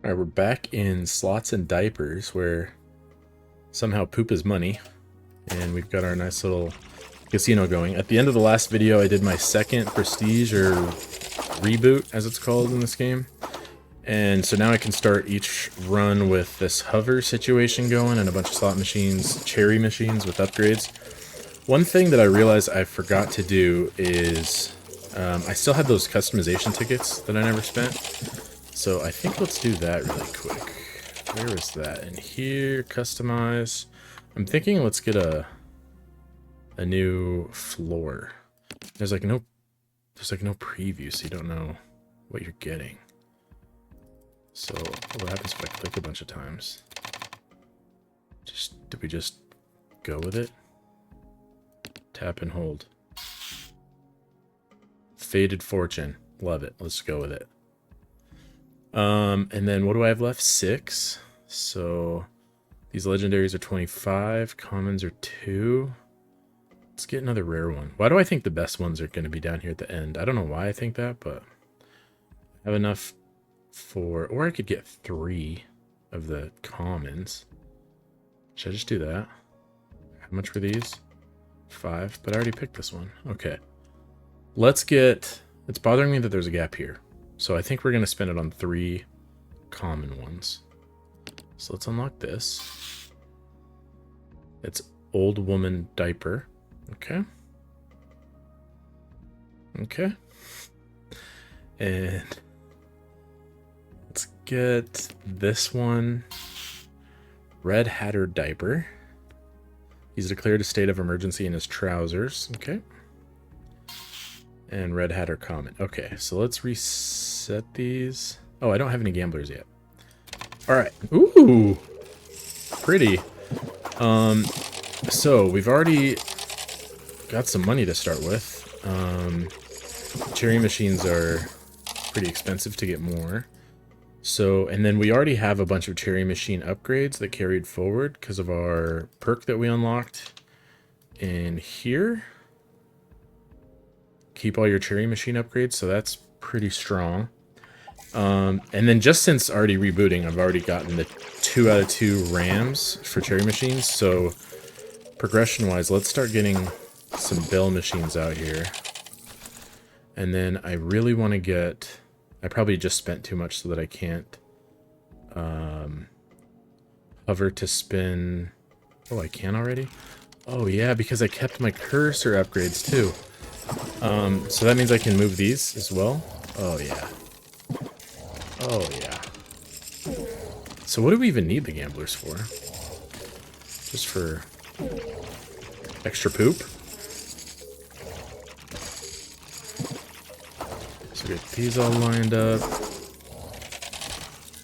Alright, we're back in Slots and Diapers, where somehow poop is money, and we've got our nice little casino going. At the end of the last video, I did my second prestige, or reboot, as it's called in this game. And so now I can start each run with this hover situation going, and a bunch of slot machines, cherry machines with upgrades. One thing that I realized I forgot to do is, I still had those customization tickets that I never spent. So I think let's do that really quick. Where is that? In here, customize. I'm thinking let's get a new floor. There's like no preview, so you don't know what you're getting. So what happens if I click a bunch of times? Did we just go with it? Tap and hold. Faded Fortune. Love it. Let's go with it. And then what do I have left? 6. So these legendaries are 25. Commons are 2. Let's get another rare one. Why do I think the best ones are going to be down here at the end? I don't know why I think that, but I have enough for... Or I could get 3 of the commons. Should I just do that? How much were these? 5. But I already picked this one. Okay. Let's get... It's bothering me that there's a gap here. So I think we're going to spend it on 3 common ones. So let's unlock this. It's Old Woman Diaper. Okay. Okay. And let's get this one. Red Hatter Diaper. He's declared a state of emergency in his trousers. Okay. And Red Hatter Common. Okay, so let's reset these. Oh, I don't have any gamblers yet. Alright. Ooh! Pretty. So we've already got some money to start with. Cherry machines are pretty expensive to get more. So, and then we already have a bunch of cherry machine upgrades that carried forward because of our perk that we unlocked in here. Keep all your cherry machine upgrades, so that's pretty strong. And then just since already rebooting, I've already gotten the 2 out of 2 rams for cherry machines. So progression wise, let's start getting some bell machines out here. And then I really want to get... I probably just spent too much so that I can't hover to spin. Oh, I can already? Oh yeah, because I kept my cursor upgrades too. So that means I can move these as well. Oh yeah. Oh yeah. So what do we even need the gamblers for? Just for extra poop? So we get these all lined up.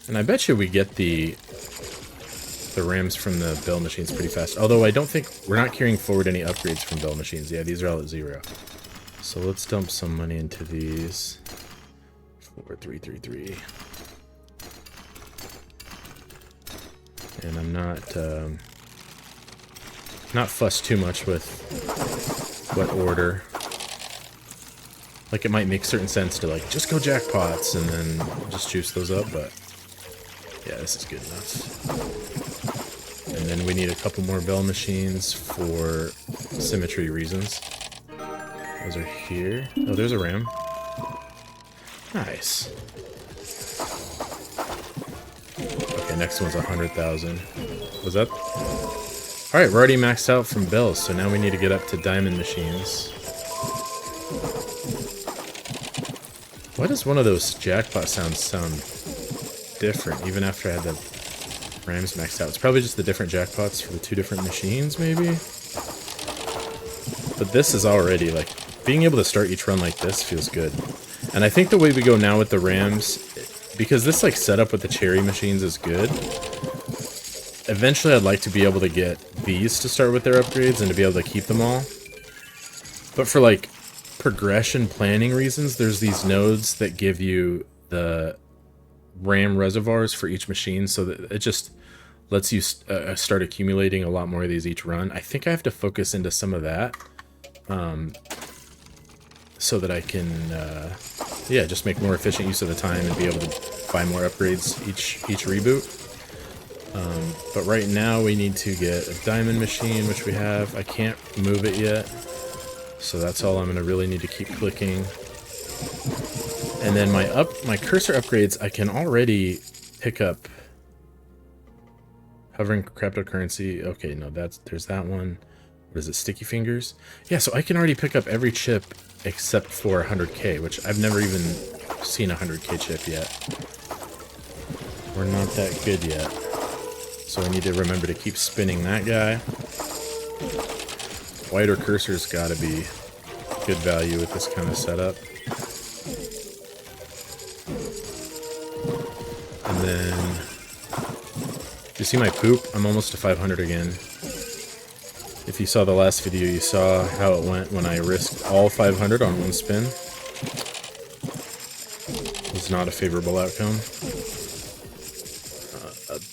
And I bet you we get the rams from the bell machines pretty fast. Although I don't think... We're not carrying forward any upgrades from bell machines. Yeah, these are all at 0. So let's dump some money into these. 4, 3, 3, 3. And I'm not fussed too much with what order. Like, it might make certain sense to, like, just go jackpots and then just juice those up, but yeah, this is good enough. And then we need a couple more bell machines for symmetry reasons. Those are here. Oh, there's a ram. Nice. Okay, next one's 100,000. Was that... Alright, we're already maxed out from bells, so now we need to get up to diamond machines. Why does one of those jackpot sounds sound different, even after I had the rams maxed out? It's probably just the different jackpots for the 2 different machines, maybe? But this is already, like... Being able to start each run like this feels good. And I think the way we go now with the rams, because this like setup with the cherry machines is good, eventually I'd like to be able to get these to start with their upgrades and to be able to keep them all. But for like progression planning reasons, there's these nodes that give you the ram reservoirs for each machine, so that it just lets you start accumulating a lot more of these each run. I think I have to focus into some of that. So that I can, yeah, just make more efficient use of the time and be able to buy more upgrades each reboot. But right now we need to get a diamond machine, which we have. I can't move it yet, so that's all I'm going to really need to keep clicking. And then my cursor upgrades, I can already pick up hovering cryptocurrency. Okay, no, there's that one. What is it, sticky fingers? Yeah, so I can already pick up every chip except for 100k, which I've never even seen a 100k chip yet. We're not that good yet. So I need to remember to keep spinning that guy. Wider cursor's got to be good value with this kind of setup. And then, you see my poop? I'm almost to 500 again. If you saw the last video, you saw how it went when I risked all 500 on one spin. It was not a favorable outcome.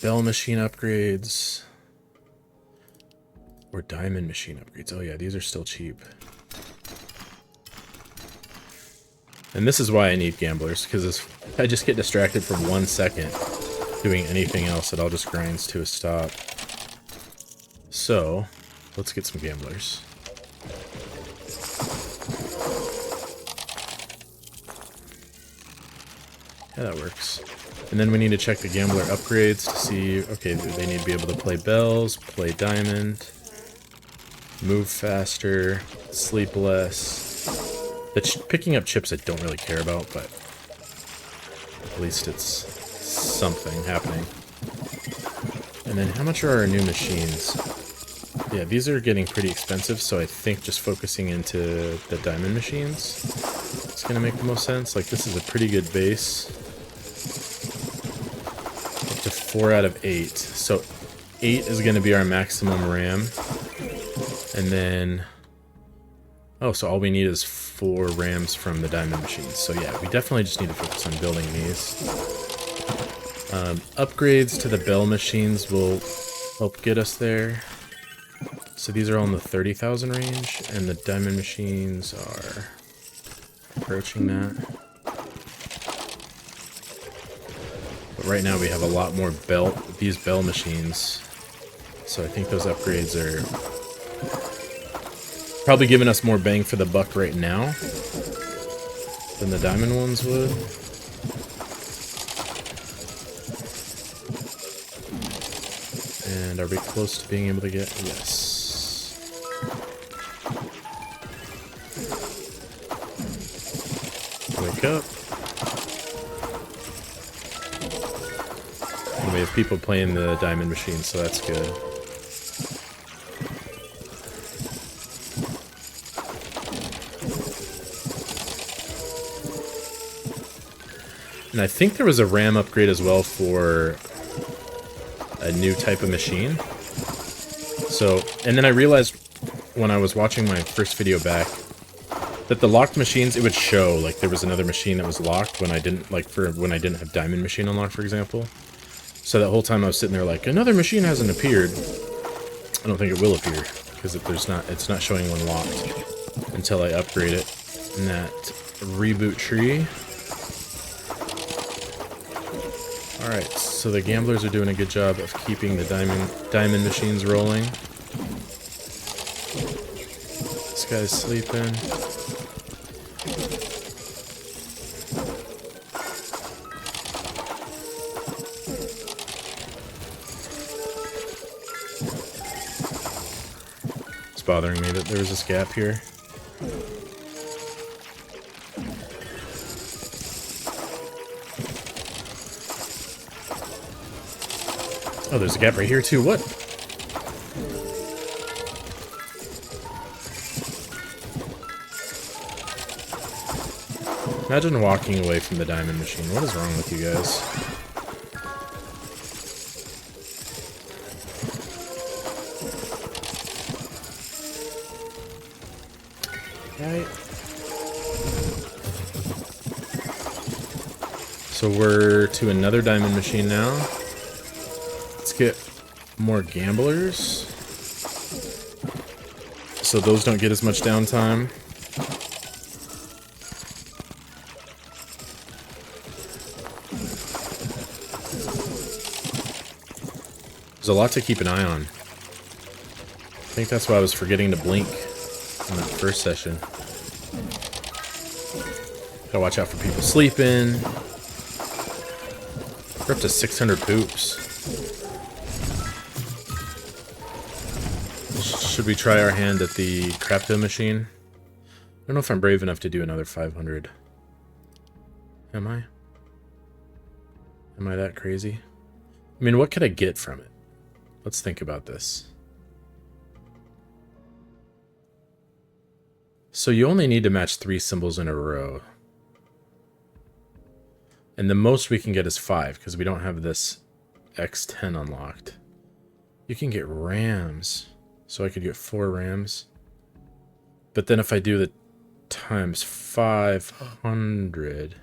Bell machine upgrades. Or diamond machine upgrades. Oh yeah, these are still cheap. And this is why I need gamblers, because if I just get distracted for 1 second doing anything else, it all just grinds to a stop. So, let's get some gamblers. Yeah, that works. And then we need to check the gambler upgrades to see, okay, they need to be able to play bells, play diamond, move faster, sleep less. Picking up chips I don't really care about, but at least it's something happening. And then how much are our new machines? Yeah, these are getting pretty expensive, so I think just focusing into the diamond machines is going to make the most sense. Like, this is a pretty good base. Up to 4 out of 8. So 8 is going to be our maximum RAM. And then... oh, so all we need is 4 RAMs from the diamond machines. So yeah, we definitely just need to focus on building these. Upgrades to the bell machines will help get us there. So these are all in the 30,000 range, and the diamond machines are approaching that. But right now we have a lot more these bell machines. So I think those upgrades are probably giving us more bang for the buck right now than the diamond ones would. And are we close to being able to get... yes. Wake up. And we have people playing the diamond machine, so that's good. And I think there was a RAM upgrade as well for a new type of machine. So, and then I realized when I was watching my first video back that the locked machines, it would show like there was another machine that was locked when I didn't, like when I didn't have diamond machine unlocked, for example. So that whole time I was sitting there like, another machine hasn't appeared. I don't think it will appear because it's not showing one locked until I upgrade it in that reboot tree. Alright, so the gamblers are doing a good job of keeping the diamond machines rolling. This guy's sleeping. It's bothering me that there was this gap here. Oh, there's a gap right here too. What? Imagine walking away from the diamond machine. What is wrong with you guys? Right. So we're to another diamond machine now. Let's get more gamblers, so those don't get as much downtime. There's a lot to keep an eye on. I think that's why I was forgetting to blink in that first session. Gotta watch out for people sleeping. We're up to 600 poops. Should we try our hand at the crypto machine? I don't know if I'm brave enough to do another 500. Am I? Am I that crazy? I mean, what could I get from it? Let's think about this. So you only need to match 3 symbols in a row. And the most we can get is 5, because we don't have this X10 unlocked. You can get rams. So I could get 4 rams. But then if I do the times 500...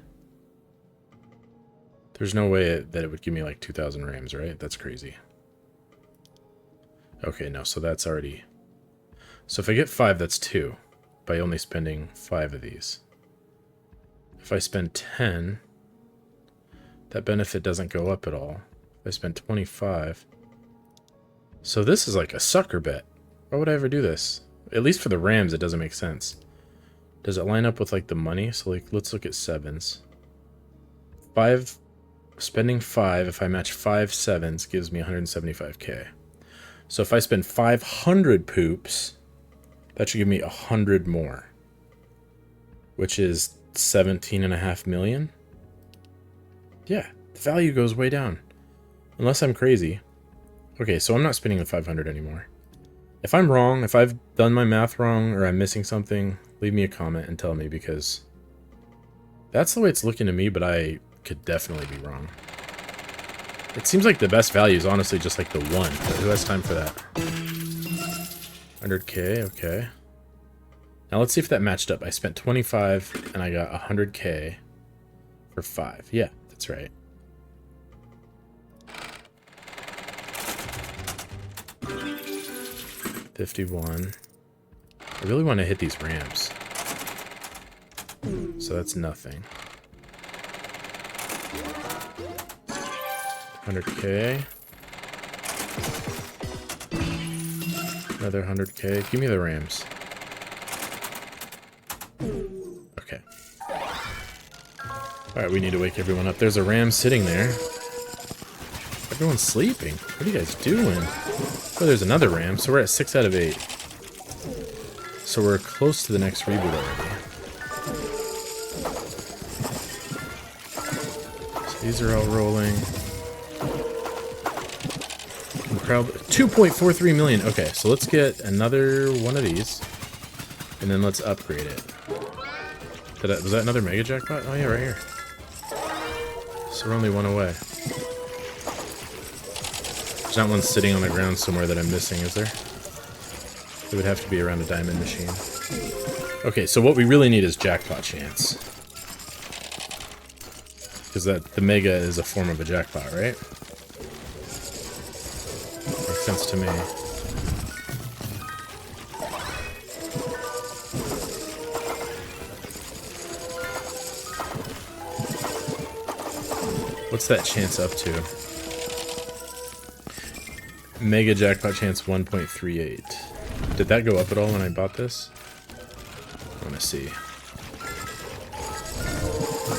There's no way that it would give me like 2,000 rams, right? That's crazy. Okay, no, so that's already... So if I get 5, that's 2. By only spending 5 of these. If I spend 10, that benefit doesn't go up at all. If I spend 25... So this is like a sucker bet. Why would I ever do this? At least for the rams, it doesn't make sense. Does it line up with like the money? So like, let's look at 7s. 5... Spending 5, if I match 5 7s, gives me 175k. So if I spend 500 poops, that should give me 100 more. Which is 17.5 million? Yeah, the value goes way down. Unless I'm crazy. Okay, so I'm not spending the 500 anymore. If I'm wrong, if I've done my math wrong, or I'm missing something, leave me a comment and tell me, because that's the way it's looking to me, but I could definitely be wrong. It seems like the best value is honestly just like the 1, but who has time for that? 100k, okay. Now let's see if that matched up. I spent 25 and I got 100k for 5. Yeah, that's right. $51. I really want to hit these rams. So that's nothing. 100k. Another 100k. Give me the rams. Okay. Alright, we need to wake everyone up. There's a ram sitting there. Everyone's sleeping. What are you guys doing? Oh, there's another ram. So we're at 6 out of 8. So we're close to the next reboot already. So these are all rolling. 2.43 million. Okay, so let's get another one of these, and then let's upgrade it. Was that another mega jackpot? Oh yeah, right here. So we're only 1 away. There's not one sitting on the ground somewhere that I'm missing, is there? It would have to be around a diamond machine. Okay, so what we really need is jackpot chance. Because the mega is a form of a jackpot, right? Makes sense to me. What's that chance up to? Mega jackpot chance 1.38. Did that go up at all when I bought this? I want to see.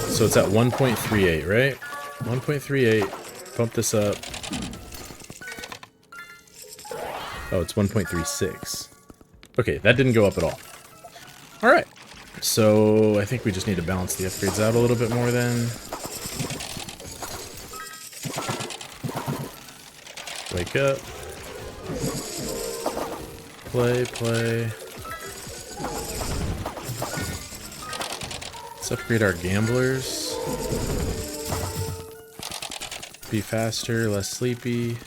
So it's at 1.38, right? 1.38. Pump this up. Oh, it's 1.36. Okay, that didn't go up at all. Alright. So I think we just need to balance the upgrades out a little bit more then. Wake up. Play. Let's upgrade our gamblers. Be faster, less sleepy.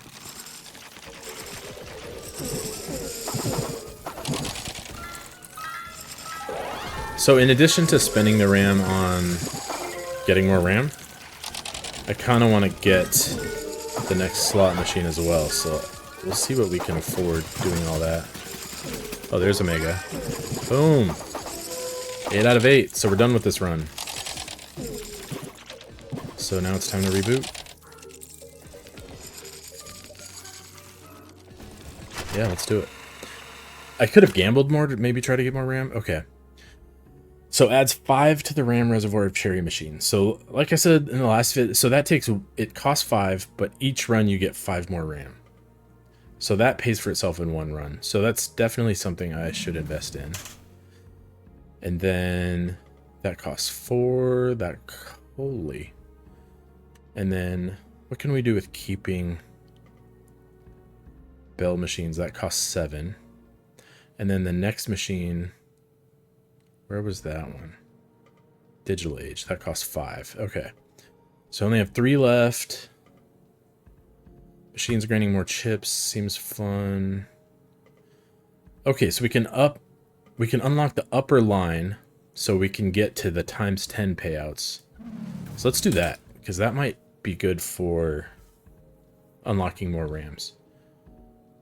So in addition to spending the RAM on getting more RAM, I kind of want to get the next slot machine as well. So we'll see what we can afford doing all that. Oh, there's a mega. Boom. 8 out of 8. So we're done with this run. So now it's time to reboot. Yeah, let's do it. I could have gambled more to maybe try to get more RAM. Okay. So adds 5 to the RAM reservoir of cherry machine. So like I said in the last video, so that takes, it costs 5, but each run you get 5 more RAM. So that pays for itself in one run. So that's definitely something I should invest in. And then that costs 4, that, holy. And then what can we do with keeping bell machines? That costs 7. And then the next machine, where was that one? Digital Age, that costs 5. Okay. So I only have 3 left. Machines grinding more chips seems fun. Okay, so we can unlock the upper line so we can get to the times 10 payouts. So let's do that, because that might be good for unlocking more RAMs.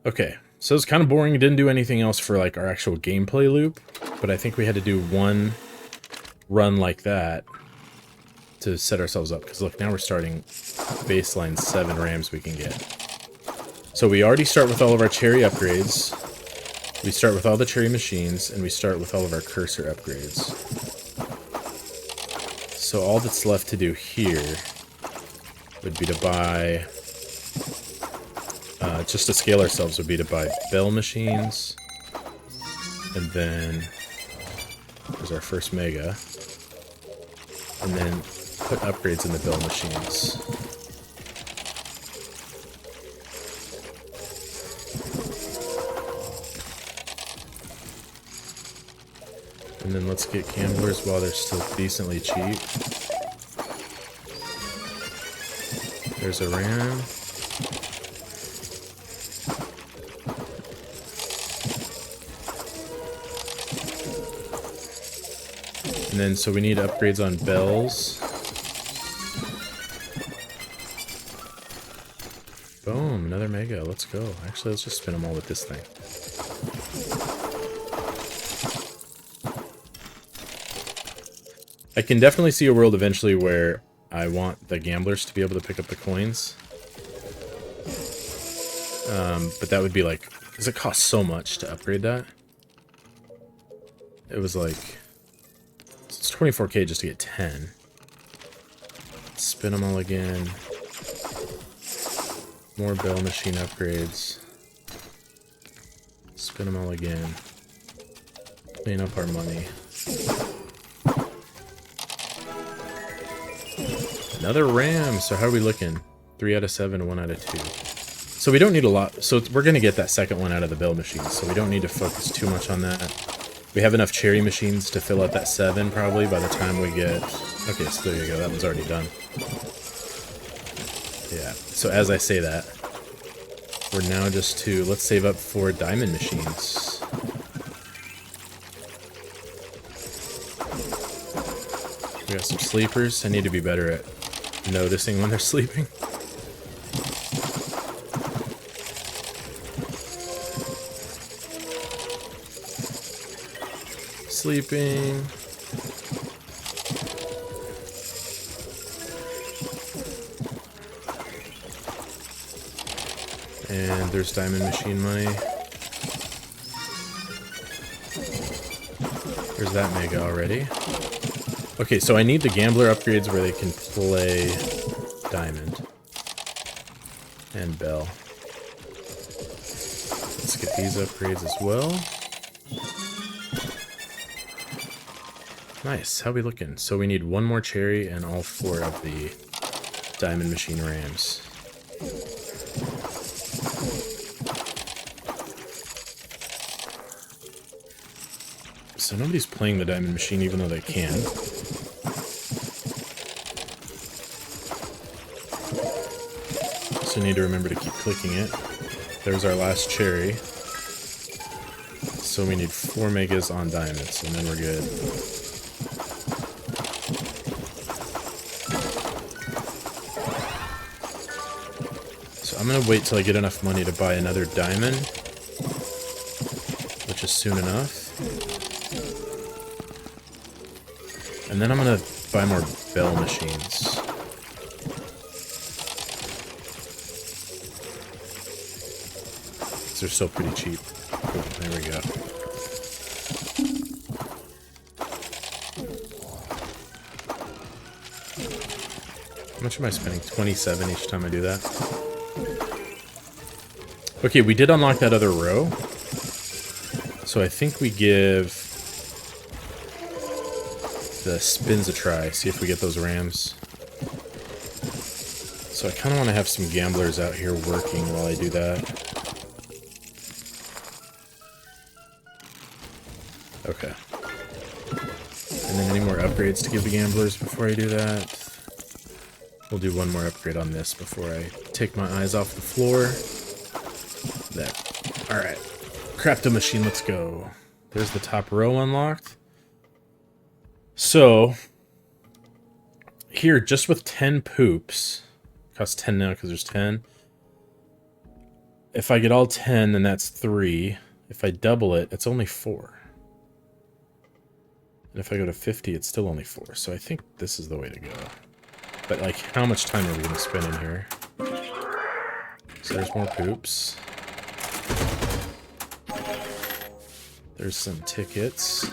Okay, so it's kind of boring. It didn't do anything else for like our actual gameplay loop, but I think we had to do one run like that to set ourselves up. Because look, now we're starting baseline 7 RAMs we can get. So we already start with all of our cherry upgrades. We start with all the cherry machines, and we start with all of our cursor upgrades. So all that's left to do here would be to buy, just to scale ourselves, would be to buy bell machines. And then there's our first mega. And then put upgrades in the bell machines. And then let's get gamblers while they're still decently cheap. There's a RAM. And then, so we need upgrades on bells. Boom, another mega. Let's go. Actually, let's just spin them all with this thing. I can definitely see a world eventually where I want the gamblers to be able to pick up the coins. But that would be like, because it costs so much to upgrade that. It was like, it's 24k just to get 10. Spin them all again. More bell machine upgrades. Spin them all again. Clean up our money. Another RAM. So how are we looking? 3 out of 7, 1 out of 2. So we don't need a lot. So we're going to get that second one out of the bell machines. So we don't need to focus too much on that. We have enough cherry machines to fill out that 7 probably by the time we get... Okay, so there you go. That one's already done. Yeah. So as I say that, we're now just to... Let's save up for diamond machines. We got some sleepers. I need to be better at noticing when they're sleeping. Sleeping. And there's diamond machine money. There's that mega already. Okay, so I need the gambler upgrades where they can play diamond and bell. Let's get these upgrades as well. Nice. How we looking? So we need 1 more cherry and all 4 of the diamond machine rams. So nobody's playing the diamond machine even though they can. So need to remember to keep clicking it. There's our last cherry. So we need 4 megas on diamonds and then we're good. So I'm gonna wait till I get enough money to buy another diamond, which is soon enough. And then I'm gonna buy more bell machines. because they're still pretty cheap. Cool, there we go. How much am I spending? 27 each time I do that. Okay, we did unlock that other row. So I think we give the spins a try. See if we get those rams. So I kind of want to have some gamblers out here working while I do that. Okay. And then any more upgrades to give the gamblers before I do that? We'll do one more upgrade on this before I take my eyes off the floor. There. Alright. Crafto machine, let's go. There's the top row unlocked. So, here, just with 10 poops, costs 10 now because there's 10. If I get all 10, then that's 3. If I double it, it's only 4. And if I go to 50, it's still only 4. So I think this is the way to go. But, like, how much time are we going to spend in here? So there's more poops. There's some tickets.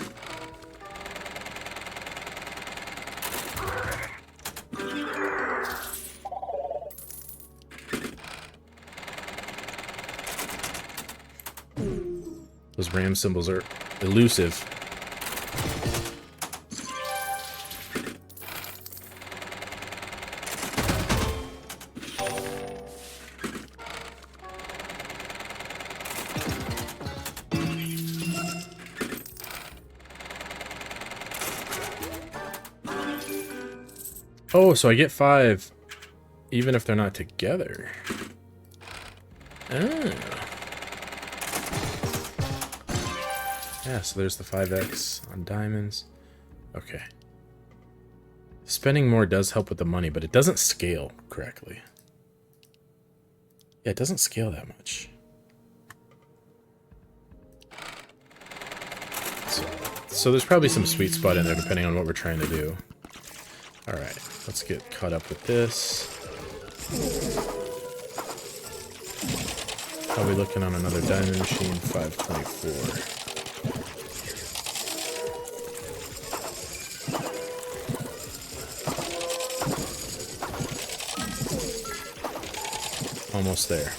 Those ram symbols are elusive. Oh, so I get 5 even if they're not together. Oh. Yeah, so there's the 5x on diamonds. Okay. Spending more does help with the money, but it doesn't scale correctly. Yeah, it doesn't scale that much. So there's probably some sweet spot in there depending on what we're trying to do. Alright, let's get caught up with this. Probably looking on another diamond machine, 524. Almost there.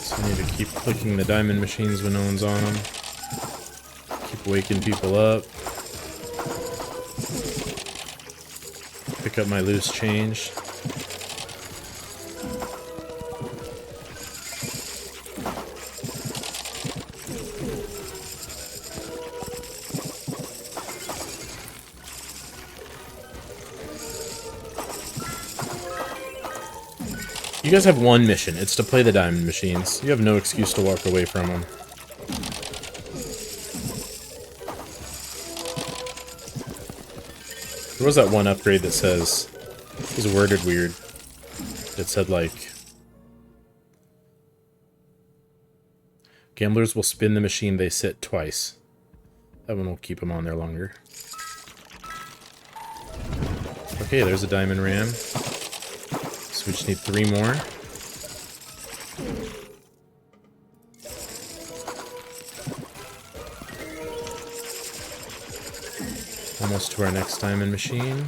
So I need to keep clicking the diamond machines when no one's on them. Keep waking people up. Pick up my loose change. You guys have one mission. It's to play the diamond machines. You have no excuse to walk away from them. There was that one upgrade that says, it was worded weird. It said like, gamblers will spin the machine they sit twice. That one will keep them on there longer. Okay, there's a diamond ram. So we just need 3 more. Almost to our next diamond machine.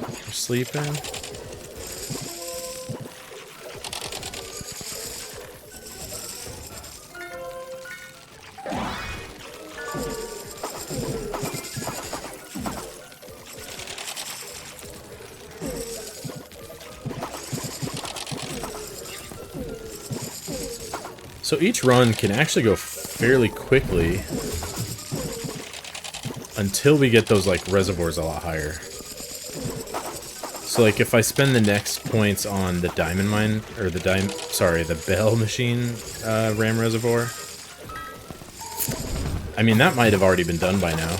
We're sleeping. So each run can actually go fairly quickly until we get those like reservoirs a lot higher. So like if I spend the next points on the diamond mine, or the bell machine ram reservoir, I mean that might have already been done by now.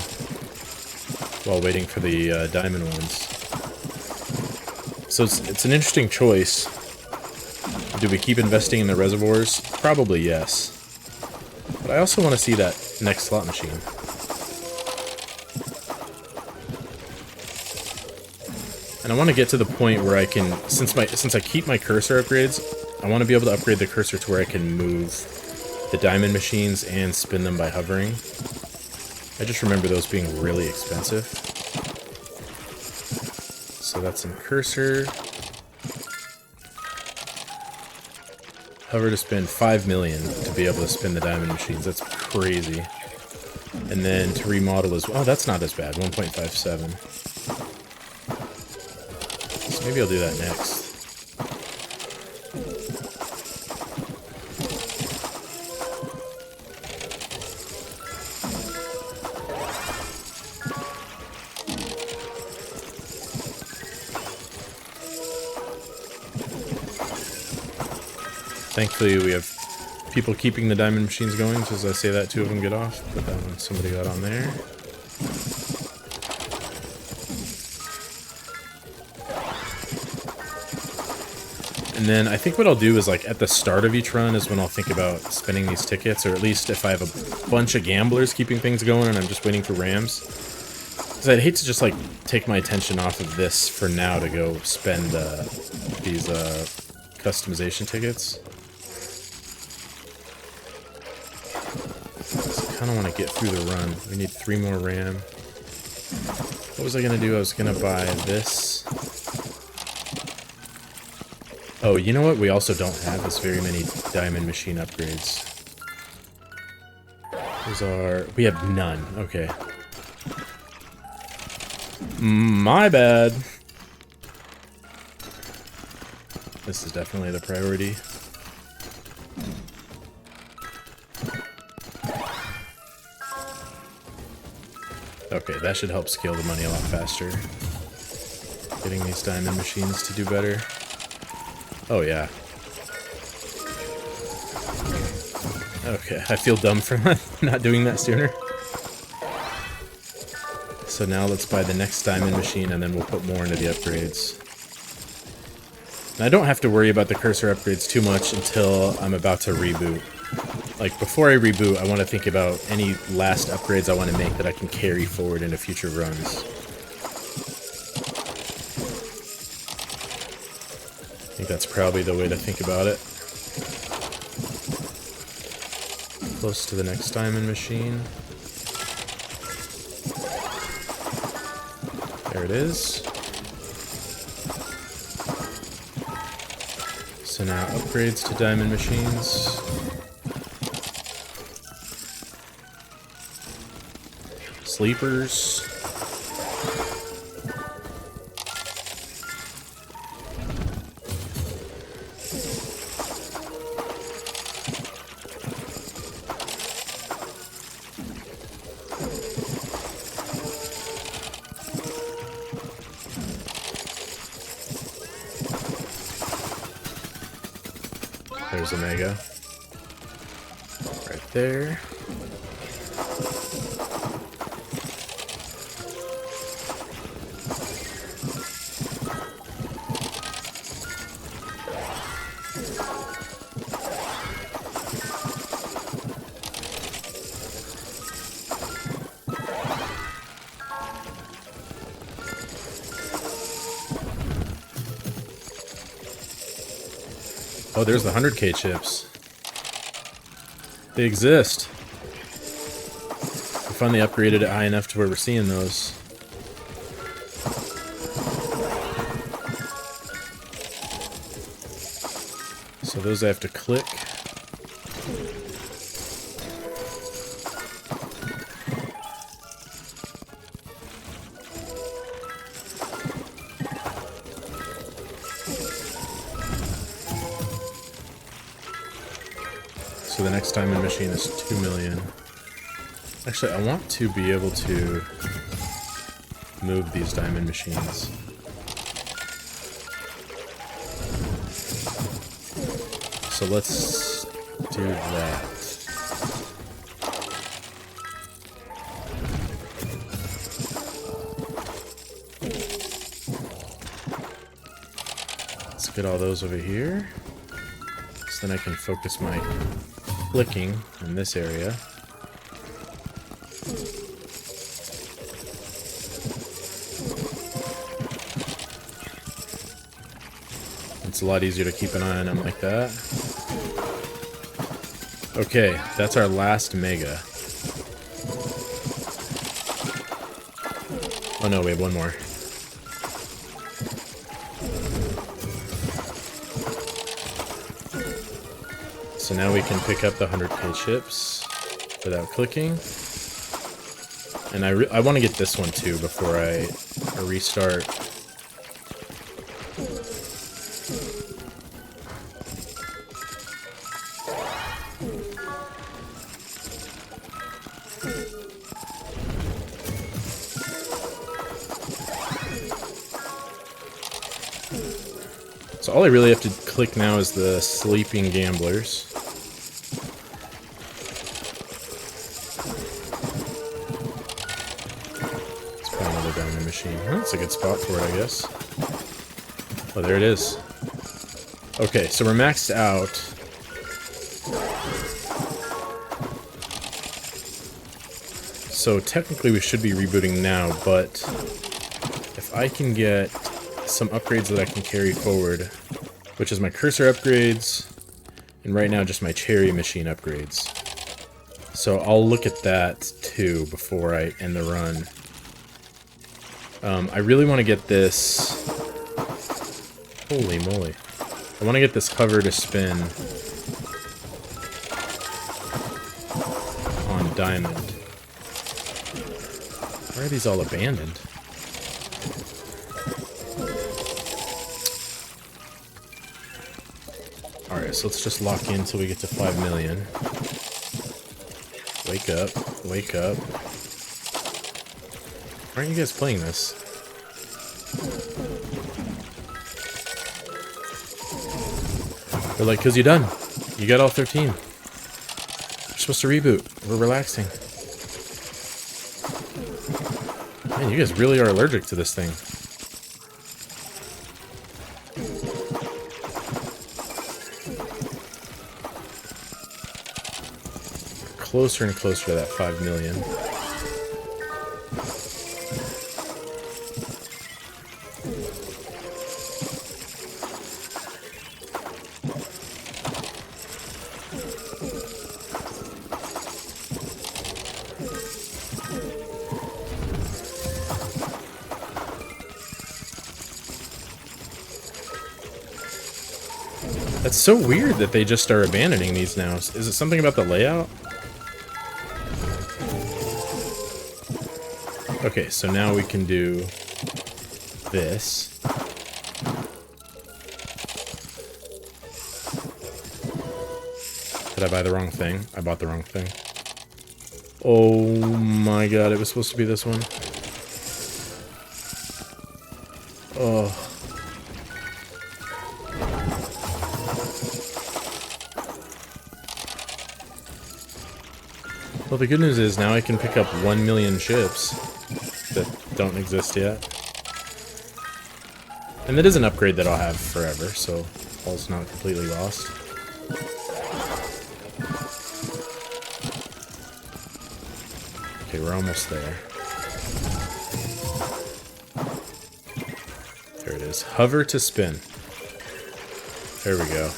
while waiting for the diamond ones. So it's an interesting choice. Do we keep investing in the reservoirs? Probably yes. But I also want to see that next slot machine. And I want to get to the point where I can, since I keep my cursor upgrades, I want to be able to upgrade the cursor to where I can move the diamond machines and spin them by hovering. I just remember those being really expensive. So that's in cursor. Hover to spin 5 million to be able to spin the diamond machines. That's crazy. And then to remodel as well. Oh, that's not as bad. 1.57. So maybe I'll do that next. Thankfully, we have people keeping the diamond machines going. So as I say that, 2 of them get off. Put that one, somebody got on there. And then I think what I'll do is, like, at the start of each run is when I'll think about spinning these tickets, or at least if I have a bunch of gamblers keeping things going and I'm just waiting for rams. Because I'd hate to just, like, take my attention off of this for now to go spend these customization tickets. I kind of want to get through the run. We need 3 more RAM. What was I going to do? I was going to buy this. Oh, you know what? We also don't have this very many diamond machine upgrades. Those are... We have none. Okay. My bad. This is definitely the priority. Okay, that should help scale the money a lot faster. Getting these diamond machines to do better. Oh, yeah. Okay, I feel dumb for not doing that sooner. So now let's buy the next diamond machine, and then we'll put more into the upgrades. And I don't have to worry about the cursor upgrades too much until I'm about to reboot. Like, before I reboot, I want to think about any last upgrades I want to make that I can carry forward into future runs. I think that's probably the way to think about it. Close to the next diamond machine. There it is. So now upgrades to diamond machines. Sleepers. There's a mega. Right there. Oh, there's the 100K chips. They exist. We finally upgraded it high enough to where we're seeing those. So those I have to click. So the next diamond machine is 2 million. Actually, I want to be able to move these diamond machines. So let's do that. get all those over here. So then I can focus my clicking in this area. It's a lot easier to keep an eye on them like that. Okay, that's our last mega. Oh no, we have one more. So now we can pick up the 100k chips without clicking. And I want to get this one too before I restart. So all I really have to click now is the sleeping gamblers. Let's put another diamond machine. Oh, that's a good spot for it, I guess. Oh, there it is. Okay, so we're maxed out. So technically we should be rebooting now, but if I can get some upgrades that I can carry forward, which is my cursor upgrades, and right now just my cherry machine upgrades. So I'll look at that too before I end the run. I really want to get this... Holy moly. I want to get this hover to spin on diamond. Why are these all abandoned? Alright, so let's just lock in until we get to 5 million. Wake up. Wake up. Why aren't you guys playing this? They're like, 'cause you're done. You got all 13. You're supposed to reboot. We're relaxing. Man, you guys really are allergic to this thing. Closer and closer to that 5 million. That's so weird that they just are abandoning these now. Is it something about the layout? Okay, so now we can do this. Did I buy the wrong thing? I bought the wrong thing. Oh my god, it was supposed to be this one. Oh. Well, the good news is now I can pick up 1 million chips that don't exist yet. And that is an upgrade that I'll have forever, so all's not completely lost. Okay, we're almost there. There it is. Hover to spin. There we go.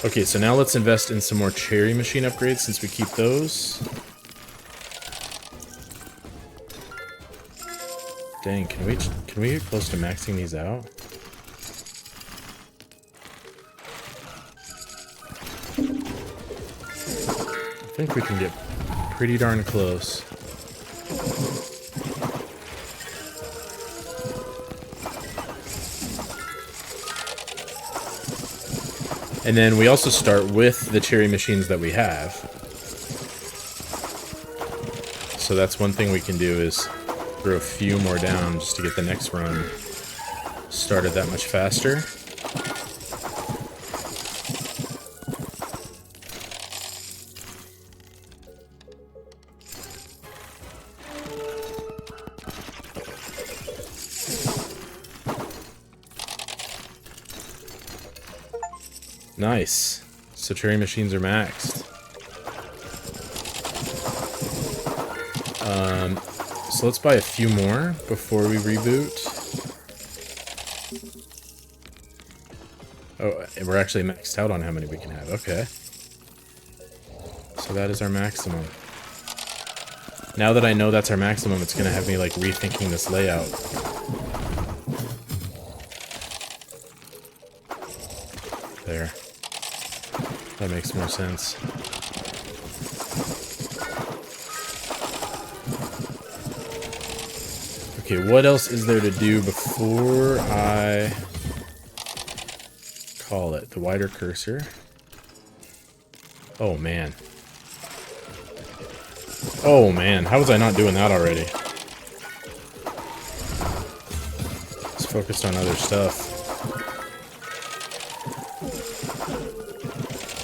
Okay, so now let's invest in some more cherry machine upgrades since we keep those. Dang, can we get close to maxing these out? I think we can get pretty darn close. And then we also start with the cherry machines that we have. So that's one thing we can do is throw a few more down just to get the next run started that much faster. Nice. So cherry machines are maxed. So let's buy a few more before we reboot. Oh, and we're actually maxed out on how many we can have. Okay. So that is our maximum. Now that I know that's our maximum, it's gonna have me like rethinking this layout. There. That makes more sense. Okay, what else is there to do before I call it? The wider cursor. Oh man. Oh man, how was I not doing that already? Just focused on other stuff.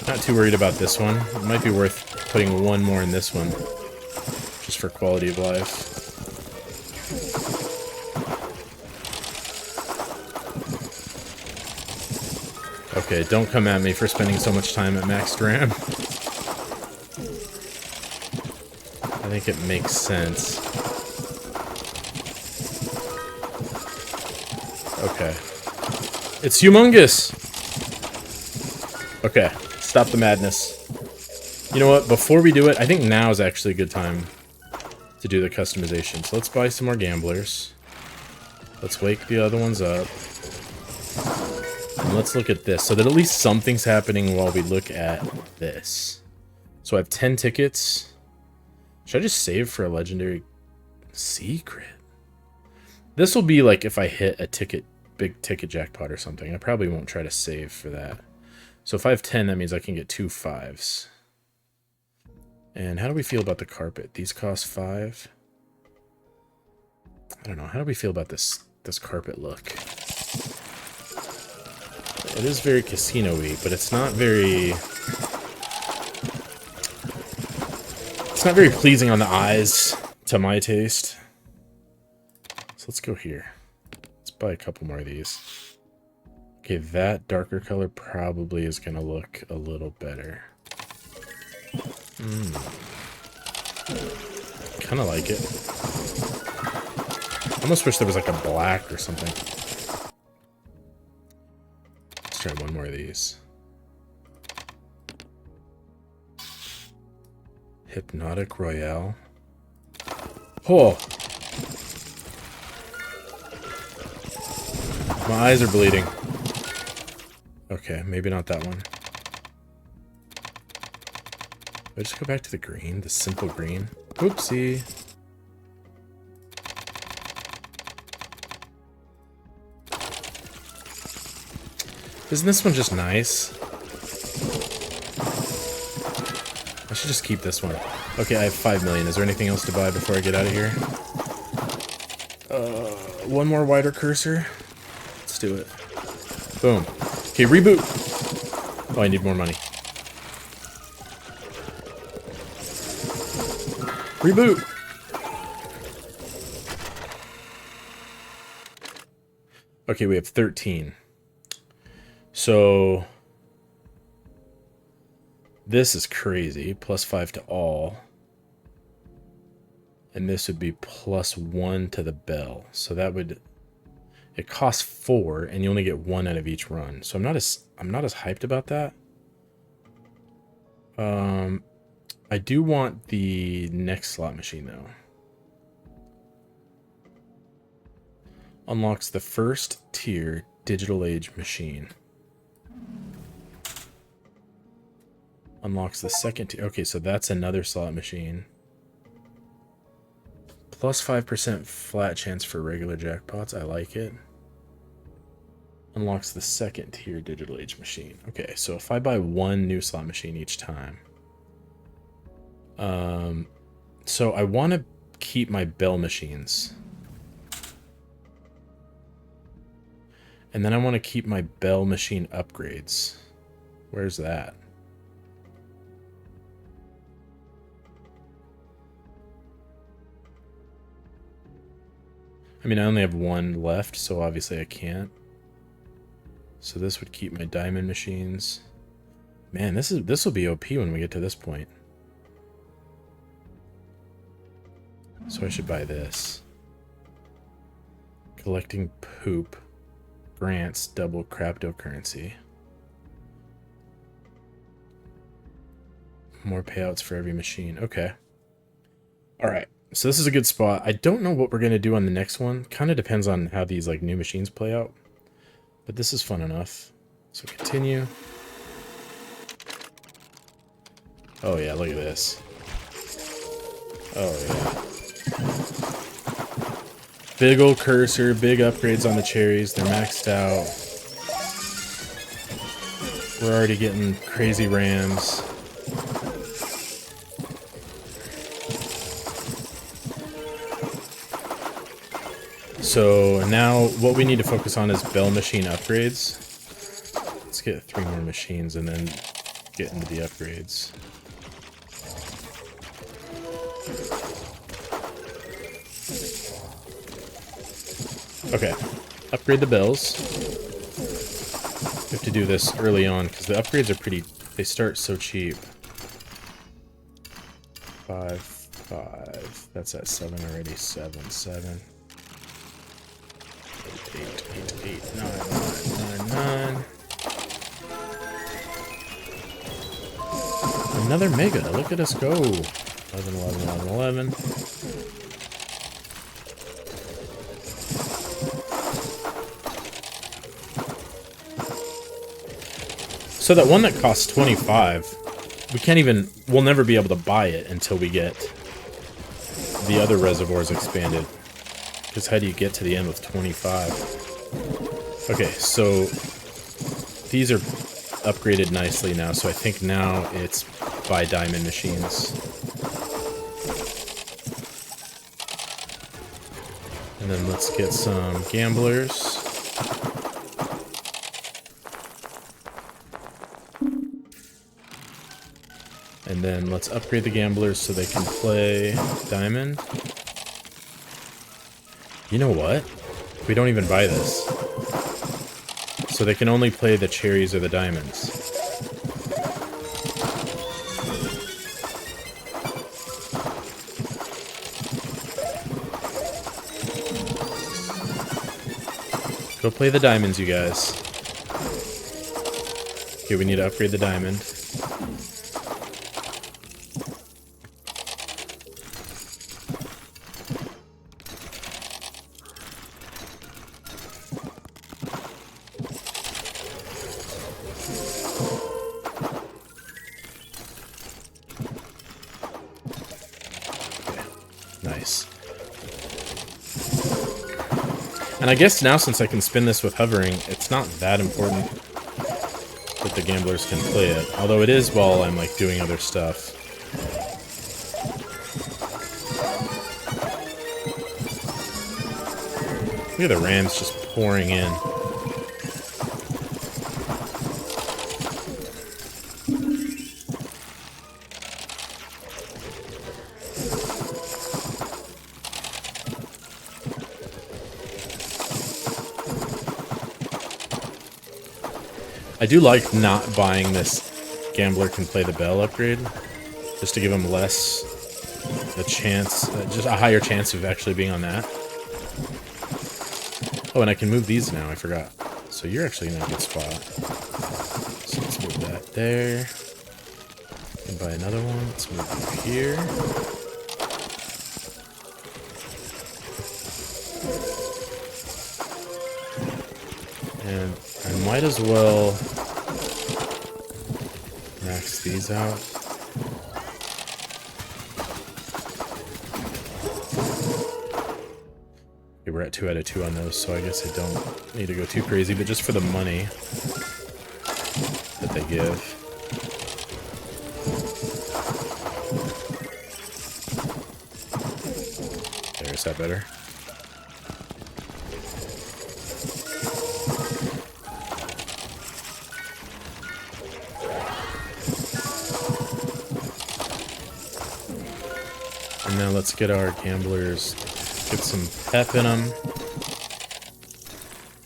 Not too worried about this one. It might be worth putting one more in this one. Just for quality of life. Okay, don't come at me for spending so much time at maxed RAM. I think it makes sense. Okay. It's humongous! Okay, stop the madness. You know what, before we do it, I think now is actually a good time to do the customization. So let's buy some more gamblers. Let's wake the other ones up. And let's look at this, so that at least something's happening while we look at this. So I have 10 tickets. Should I just save for a legendary secret? This will be like if I hit a big ticket jackpot or something. I probably won't try to save for that. So if I have 10, that means I can get 2 5s. And how do we feel about the carpet? These cost 5. I don't know. How do we feel about this carpet look? It is very casino-y, but it's not very... It's not very pleasing on the eyes, to my taste. So let's go here. Let's buy a couple more of these. Okay, that darker color probably is going to look a little better. Kind of like it. I almost wish there was like a black or something. Let's try one more of these. Hypnotic Royale. Oh! My eyes are bleeding. Okay, maybe not that one. Did I just go back to the green? The simple green? Oopsie. Isn't this one just nice? I should just keep this one. Okay, I have 5 million. Is there anything else to buy before I get out of here? One more wider cursor. Let's do it. Boom. Okay, reboot. Oh, I need more money. Reboot. Okay, we have 13. So this is crazy. +5 to all. And this would be +1 to the bell. So that would... It costs 4, and you only get 1 out of each run. So I'm not as hyped about that. I do want the next slot machine though. Unlocks the first tier digital age machine. Unlocks the second tier. Okay, so that's another slot machine. +5% flat chance for regular jackpots. I like it. Unlocks the second tier digital age machine. Okay, so if I buy 1 new slot machine each time. So I want to keep my bell machines. And then I want to keep my bell machine upgrades. Where's that? I mean, I only have 1 left, so obviously I can't. So this would keep my diamond machines. Man, this will be OP when we get to this point. So I should buy this. Collecting poop grants double cryptocurrency. More payouts for every machine. Okay. Alright. So this is a good spot. I don't know what we're going to do on the next one. Kind of depends on how these like new machines play out. But this is fun enough. So continue. Oh yeah, look at this. Oh yeah. Big old cursor, big upgrades on the cherries. They're maxed out. We're already getting crazy rams. So now what we need to focus on is bell machine upgrades. Let's get 3 more machines and then get into the upgrades. Okay, upgrade the bells. We have to do this early on because the upgrades are pretty, they start so cheap. 5, 5, that's at 7 already, 7, 7. 8, 8, 8, 9, 9, 9, 9. Another mega, look at us go. 11, 11, 11, 11. So that one that costs 25, we can't even, we'll never be able to buy it until we get the other reservoirs expanded. Because how do you get to the end with 25? Okay, so these are upgraded nicely now, so I think now it's buy diamond machines. And then let's get some gamblers. And then let's upgrade the gamblers so they can play diamond. You know what? We don't even buy this. So they can only play the cherries or the diamonds. Go play the diamonds, you guys. Okay, we need to upgrade the diamond. Nice. And I guess now, since I can spin this with hovering, it's not that important that the gamblers can play it. Although it is while I'm like doing other stuff. Look at the rams just pouring in. I do like not buying this gambler can play the bell upgrade, just to give him less a chance, just a higher chance of actually being on that. Oh, and I can move these now, I forgot. So you're actually in a good spot. So let's move that there. And buy another one. Let's move you here. And I might as well max these out. Okay, we're at 2 out of 2 on those, so I guess I don't need to go too crazy, but just for the money that they give. There, is that better? And now let's get our gamblers, get some pep in them.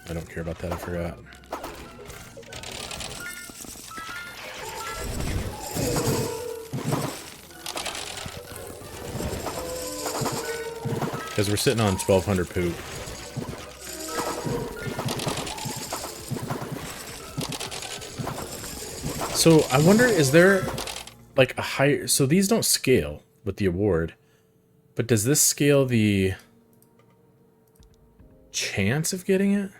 I don't care about that, I forgot. Because we're sitting on 1200 poop. So I wonder, is there like a higher... So these don't scale with the award. But does this scale the chance of getting it?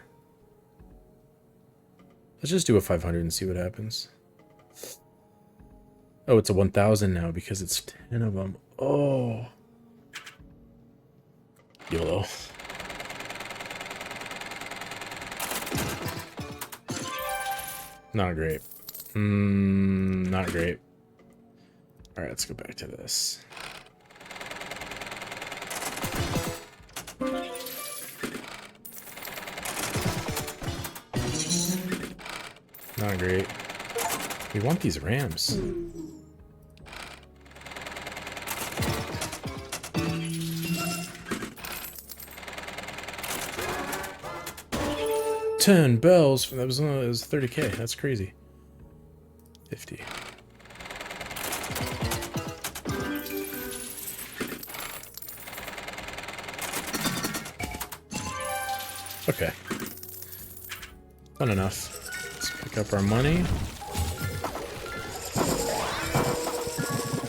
Let's just do a 500 and see what happens. Oh, it's a 1000 now because it's 10 of them. Oh. YOLO. Not great. Not great. Alright, let's go back to this. Not great. We want these rams. $10 bells. That was 30k. That's crazy. 50. Okay. Fun enough. Let's pick up our money.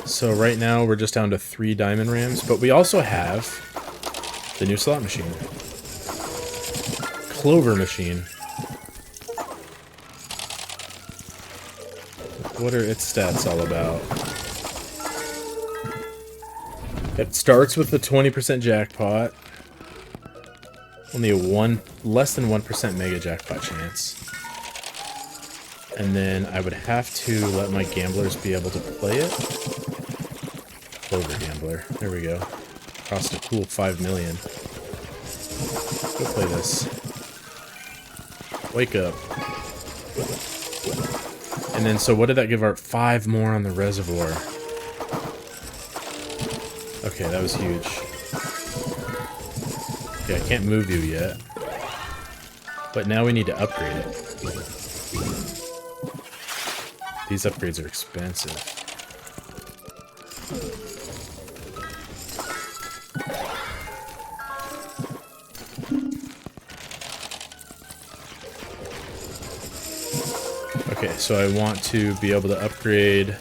So right now we're just down to 3 diamond rams, but we also have the new slot machine. Clover machine. What are its stats all about? It starts with the 20% jackpot. Only a less than 1% mega jackpot chance. And then I would have to let my gamblers be able to play it. Clover gambler. There we go. Cost a cool 5 million. Go play this. Wake up. And then, so what did that give our 5 more on the reservoir? Okay, that was huge. Okay, I can't move you yet. But now we need to upgrade it. These upgrades are expensive. Okay, so I want to be able to upgrade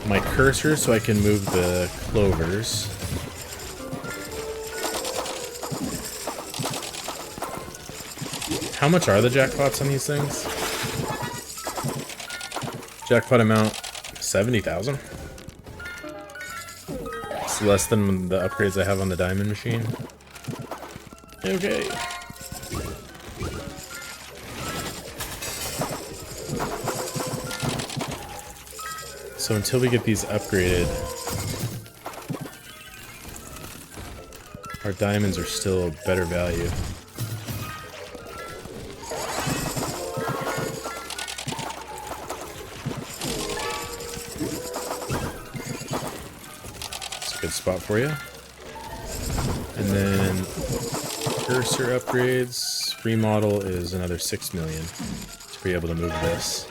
my cursor so I can move the clovers. How much are the jackpots on these things? Jackpot amount 70,000. It's less than the upgrades I have on the diamond machine. Okay. So until we get these upgraded, our diamonds are still better value. It's a good spot for you. And then cursor upgrades, remodel is another 6 million to be able to move this.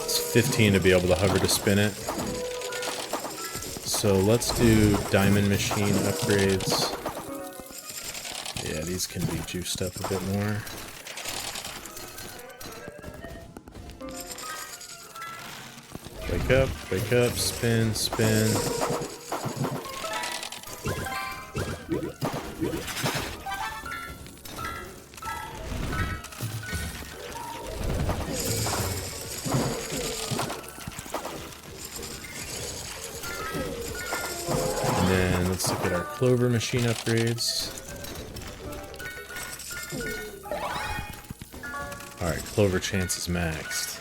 It's 15 to be able to hover to spin it. So let's do diamond machine upgrades. Yeah, these can be juiced up a bit more. Wake up, spin, spin. And then let's look at our clover machine upgrades. Alright, clover chance is maxed.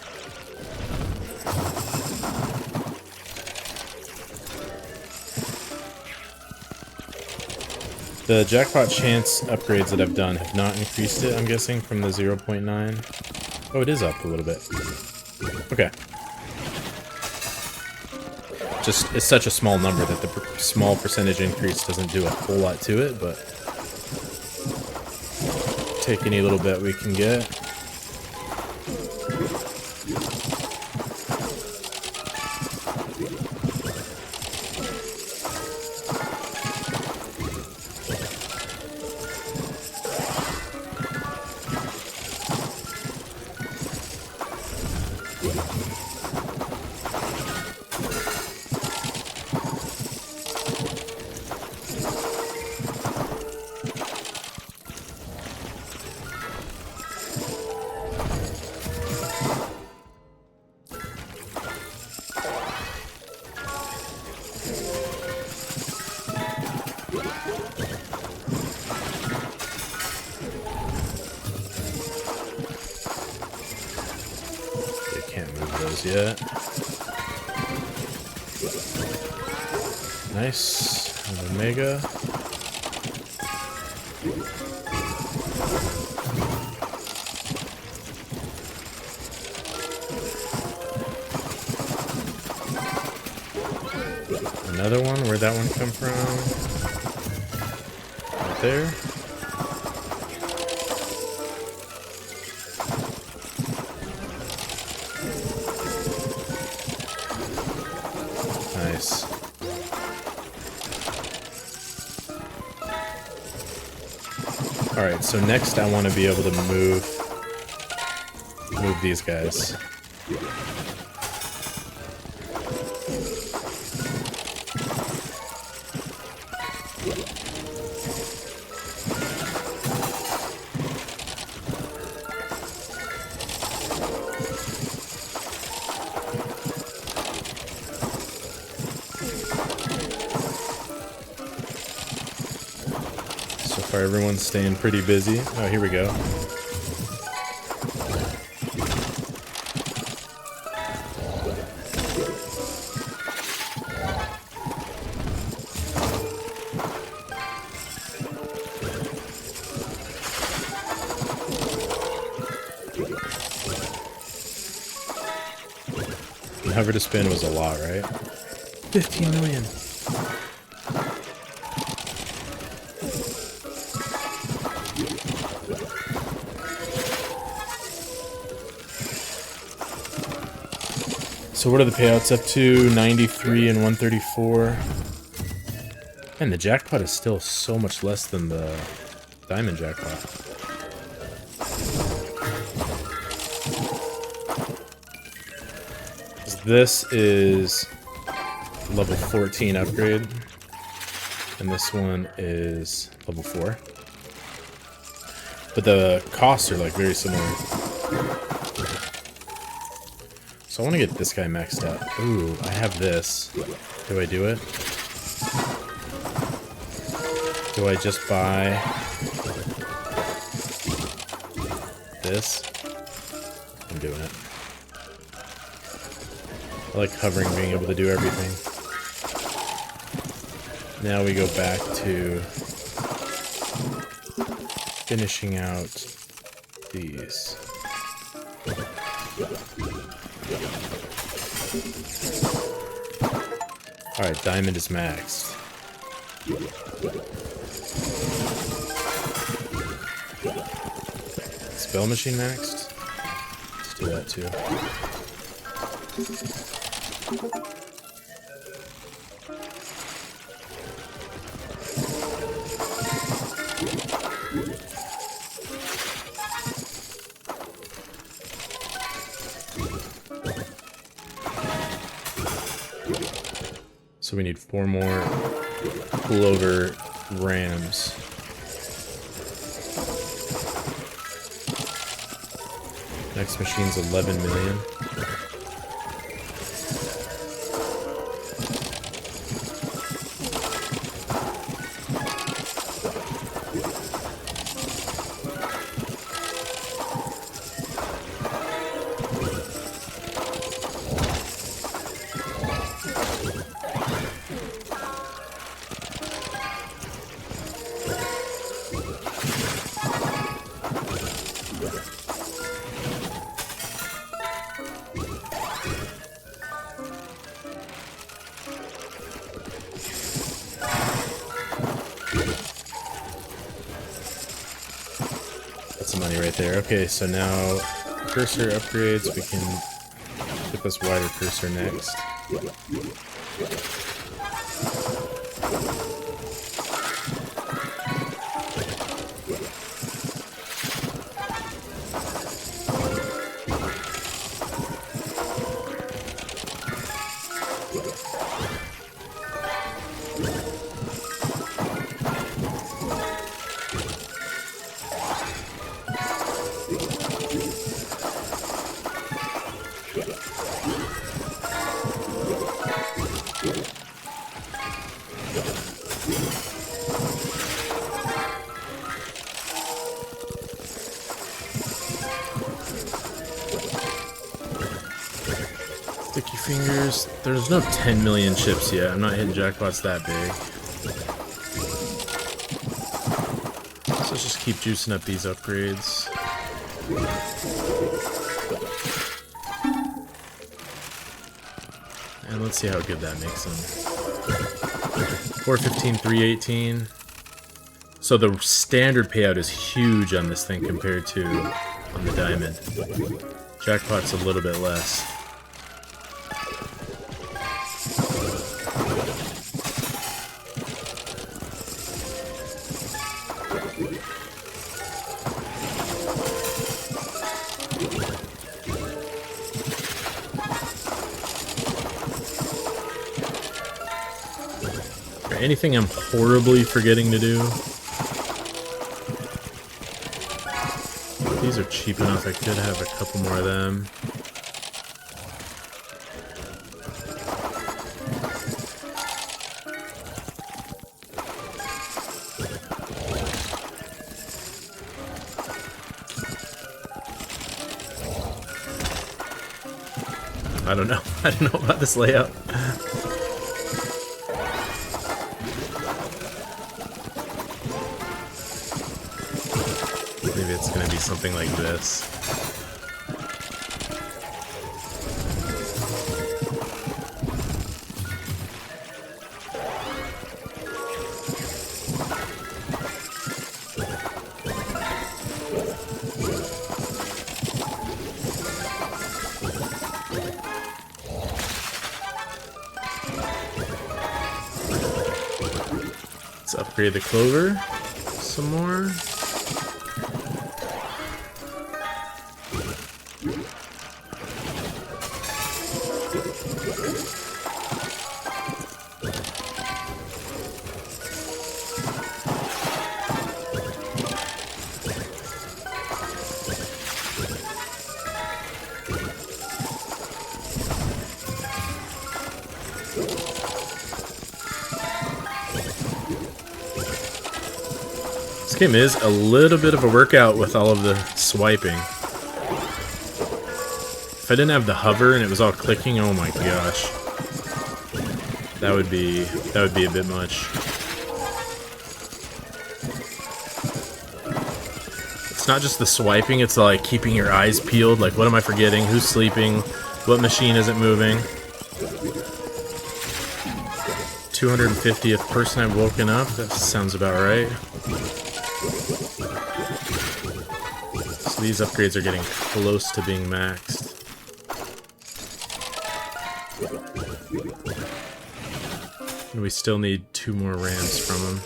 The jackpot chance upgrades that I've done have not increased it, I'm guessing, from the 0.9. Oh, it is up a little bit. Okay. Just, it's such a small number that the small percentage increase doesn't do a whole lot to it, but take any little bit we can get. Yet. Nice. An Omega. Another one. Where'd that one come from? Right there. Nice. Alright, so next I want to be able to move these guys. Everyone's staying pretty busy. Oh, here we go. And hover to spin was a lot, right? 15 million. So what are the payouts up to? 93 and 134. And the jackpot is still so much less than the diamond jackpot. This is level 14 upgrade. And this one is level 4. But the costs are like very similar. So I want to get this guy maxed out. Ooh, I have this. Do I do it? Do I just buy this? I'm doing it. I like hovering, being able to do everything. Now we go back to finishing out these. Alright, diamond is maxed. Spell machine maxed? Let's do that too. So we need 4 more pullover rams. Next machine's 11 million. money right there. Okay, so now cursor upgrades. We can get this wider cursor next. Sticky fingers. There's no 10 million chips yet. I'm not hitting jackpots that big. So let's just keep juicing up these upgrades. And let's see how good that makes them. 415, 318. So the standard payout is huge on this thing compared to on the diamond. Jackpot's a little bit less. Anything I'm horribly forgetting to do? These are cheap enough, I could have a couple more of them. I don't know. I don't know about this layout. Maybe it's gonna be something like this. Let's upgrade the clover some more. This game is a little bit of a workout with all of the swiping. If I didn't have the hover and it was all clicking, oh my gosh. That would be a bit much. It's not just the swiping, it's like keeping your eyes peeled, like what am I forgetting, who's sleeping, what machine isn't moving. 250th person I've woken up, that sounds about right. So these upgrades are getting close to being maxed. And we still need 2 more rams from them.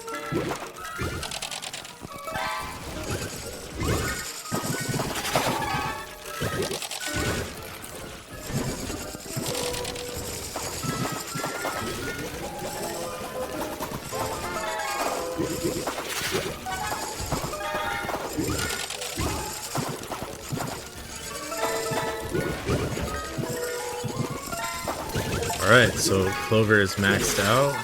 Alright, so Clover is maxed out.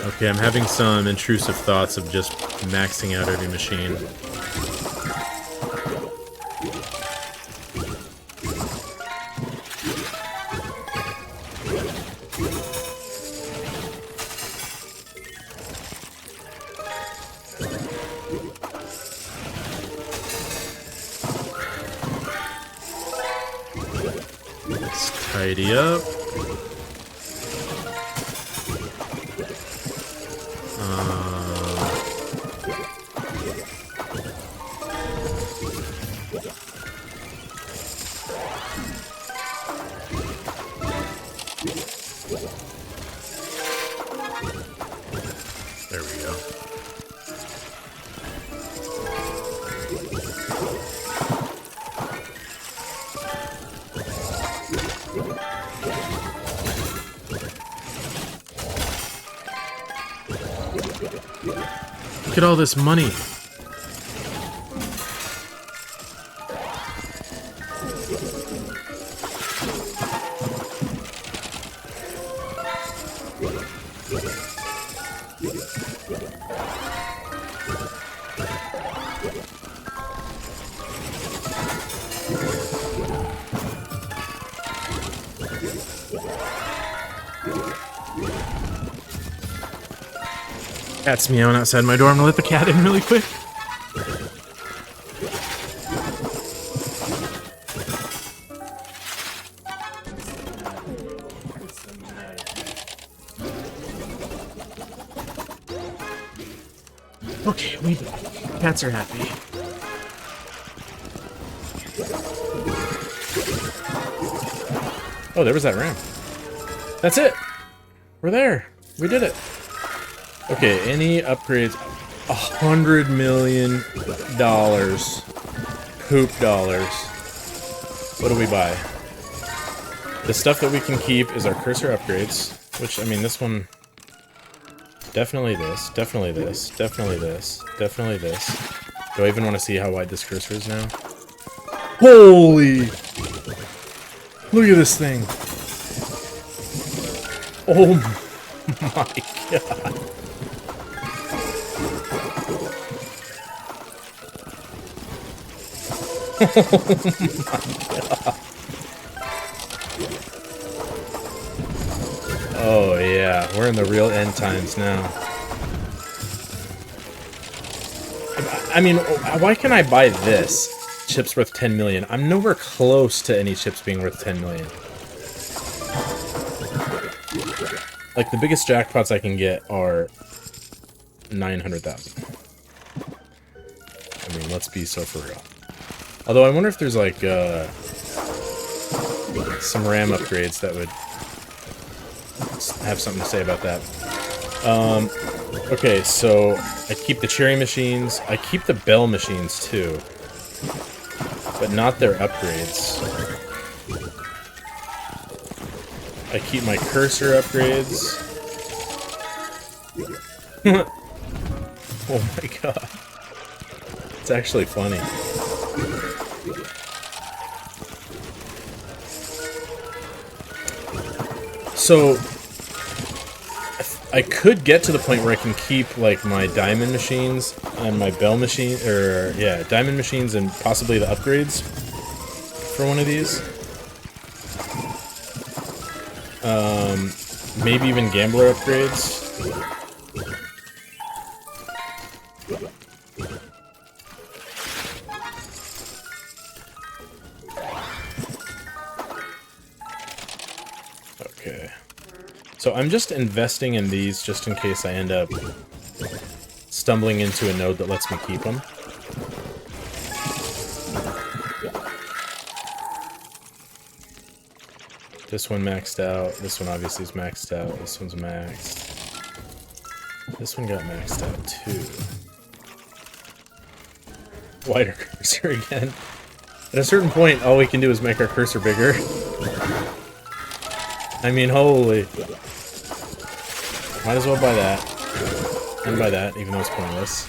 Okay, I'm having some intrusive thoughts of just maxing out every machine. Tidy up. There we go. Look at all this money. Cat's meowing outside my door. I'm gonna let the cat in really quick. Okay, we cats are happy. Oh, there was that ram. That's it. We're there. We did it. Okay, any upgrades? $100 million. Poop dollars. What do we buy? The stuff that we can keep is our cursor upgrades, which, I mean, this one... Definitely this, definitely this, definitely this, definitely this. Do I even want to see how wide this cursor is now? Holy! Look at this thing. Oh my god. Oh my god. Oh yeah, we're in the real end times now. I mean, why can't I buy this? Chips worth 10 million. I'm nowhere close to any chips being worth 10 million. Like, the biggest jackpots I can get are 900,000. I mean, let's be so for real. Although, I wonder if there's, like, some RAM upgrades that would have something to say about that. Okay, so I keep the cherry machines. I keep the bell machines, too. But not their upgrades. I keep my cursor upgrades. Oh my god. It's actually funny. So, I could get to the point where I can keep, like, my diamond machines and my bell machine, or, yeah, diamond machines and possibly the upgrades for one of these. Maybe even gambler upgrades. Okay. So I'm just investing in these just in case I end up stumbling into a node that lets me keep them. This one maxed out. This one obviously is maxed out. This one's maxed. This one got maxed out too. Wider cursor again. At a certain point, all we can do is make our cursor bigger. I mean, holy. Might as well buy that. And buy that, even though it's pointless.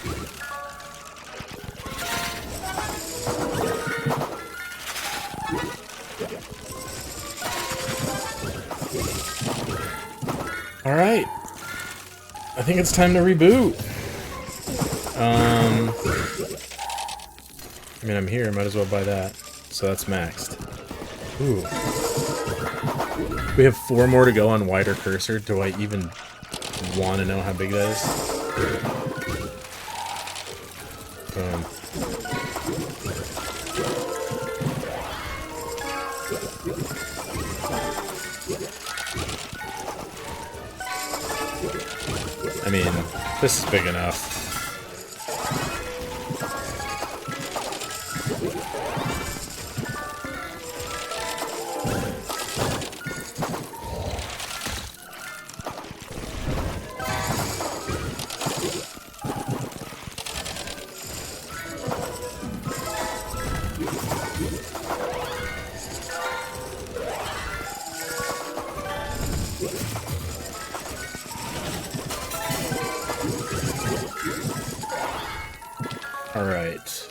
Alright. I think it's time to reboot. I mean, I'm here, might as well buy that. So that's maxed. Ooh. We have 4 more to go on wider cursor. Do I even want to know how big that is? Boom. This is big enough. All right.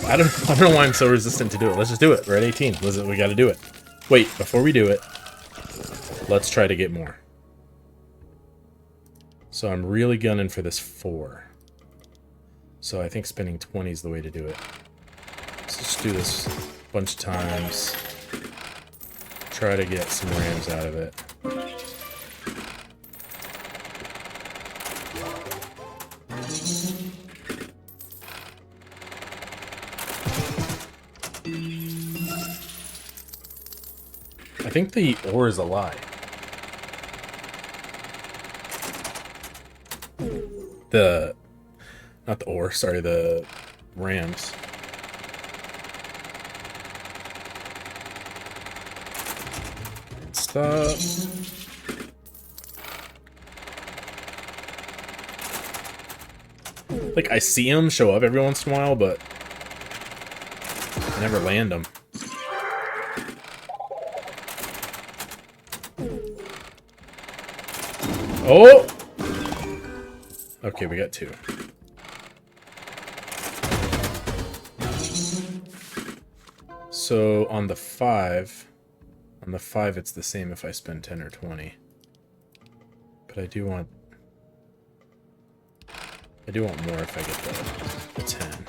I don't know why I'm so resistant to do it. Let's just do it. We're at 18. We got to do it. Wait, before we do it, let's try to get more. So I'm really gunning for this 4. So I think spending 20 is the way to do it. Let's just do this a bunch of times. Try to get some rams out of it. I think the ore is a lie. Not the ore, sorry, the rams. Stop. Like, I see them show up every once in a while, but I never land them. Oh! Okay, we got 2. So on the 5 it's the same if I spend 10 or 20. But I do want more if I get the 10.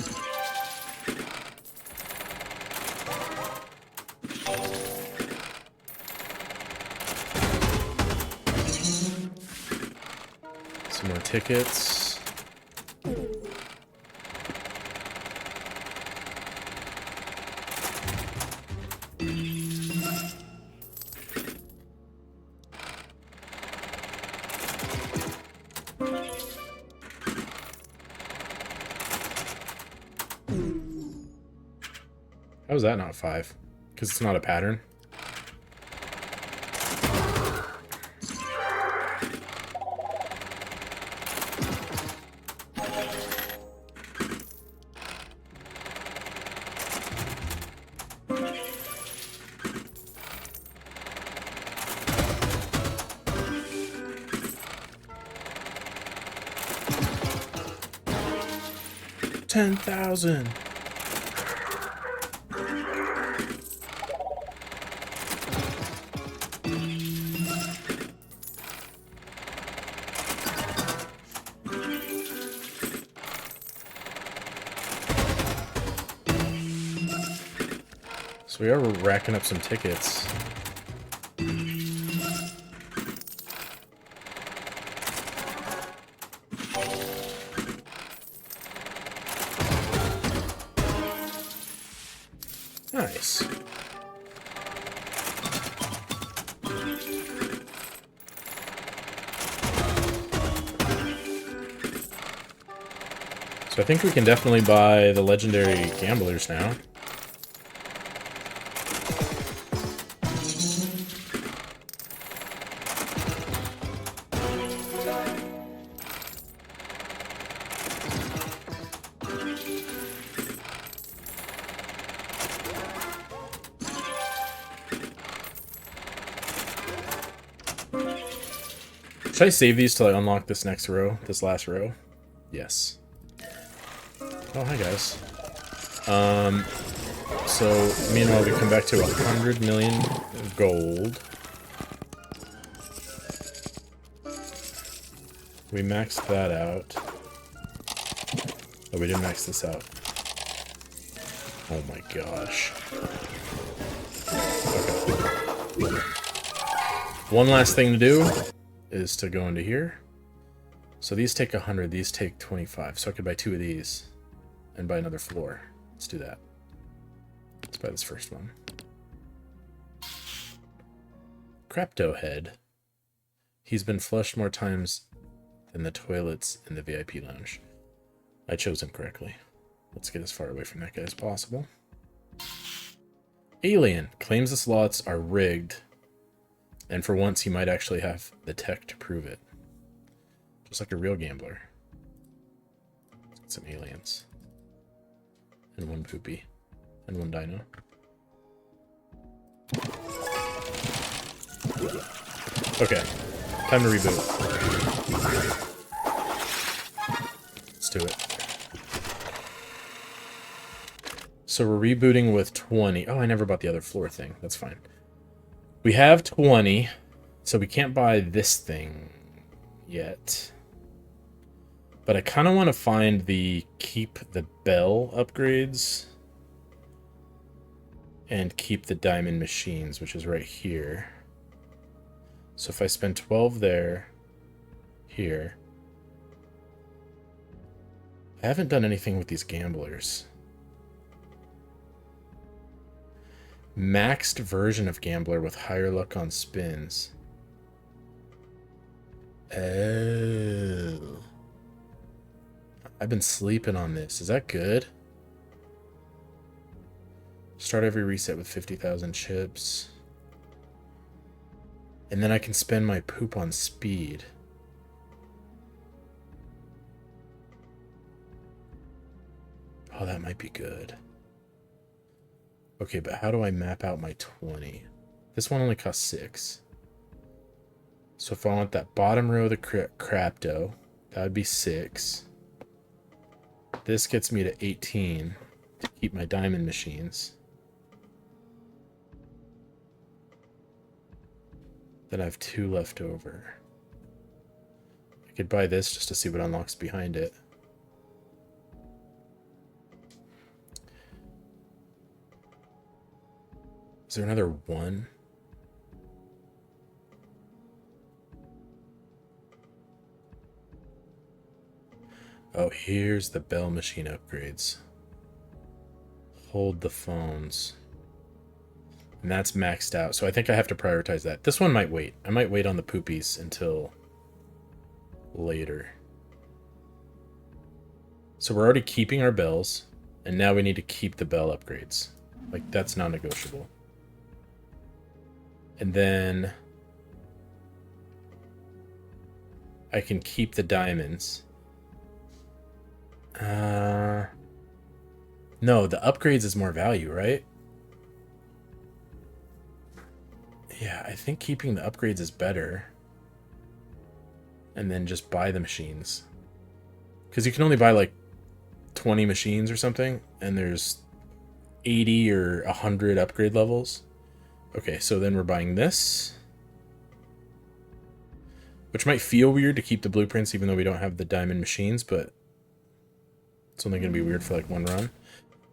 Some more tickets. How is that not 5? Because it's not a pattern. $10,000. So we are racking up some tickets. Nice. So I think we can definitely buy the legendary gamblers now. Should I save these till I unlock this next row? This last row? Yes. Oh, hi guys. So, meanwhile, we come back to 100 million gold. We maxed that out. Oh, we didn't max this out. Oh my gosh. Okay. One last thing to do is to go into here. So these take 100, these take 25. So I could buy 2 of these and buy another floor. Let's do that. Let's buy this first one. Crypto Head. He's been flushed more times than the toilets in the VIP lounge. I chose him correctly. Let's get as far away from that guy as possible. Alien claims the slots are rigged, and for once he might actually have the tech to prove it. Just like a real gambler. Let's get some aliens. And one poopy. And one dino. Okay. Time to reboot. Let's do it. So we're rebooting with 20. Oh, I never bought the other floor thing. That's fine. We have 20, so we can't buy this thing yet. But I kind of want to find the keep the bell upgrades and keep the diamond machines, which is right here. So if I spend 12 there, here. I haven't done anything with these gamblers. Maxed version of gambler with higher luck on spins. Oh. I've been sleeping on this. Is that good? Start every reset with 50,000 chips. And then I can spend my poop on speed. Oh, that might be good. Okay, but how do I map out my 20? This one only costs 6. So if I want that bottom row of the crapto, that would be 6. This gets me to 18 to keep my diamond machines. Then I have 2 left over. I could buy this just to see what unlocks behind it. Is there another 1? Oh, here's the bell machine upgrades. Hold the phones. And that's maxed out, so I think I have to prioritize that. This one might wait. I might wait on the poopies until later. So we're already keeping our bells, and now we need to keep the bell upgrades. Like, that's non-negotiable. And then I can keep the diamonds. No, the upgrades is more value, right? Yeah, I think keeping the upgrades is better. And then just buy the machines. Because you can only buy like 20 machines or something, and there's 80 or 100 upgrade levels. Okay, so then we're buying this. Which might feel weird to keep the blueprints even though we don't have the diamond machines, but it's only going to be weird for like one run.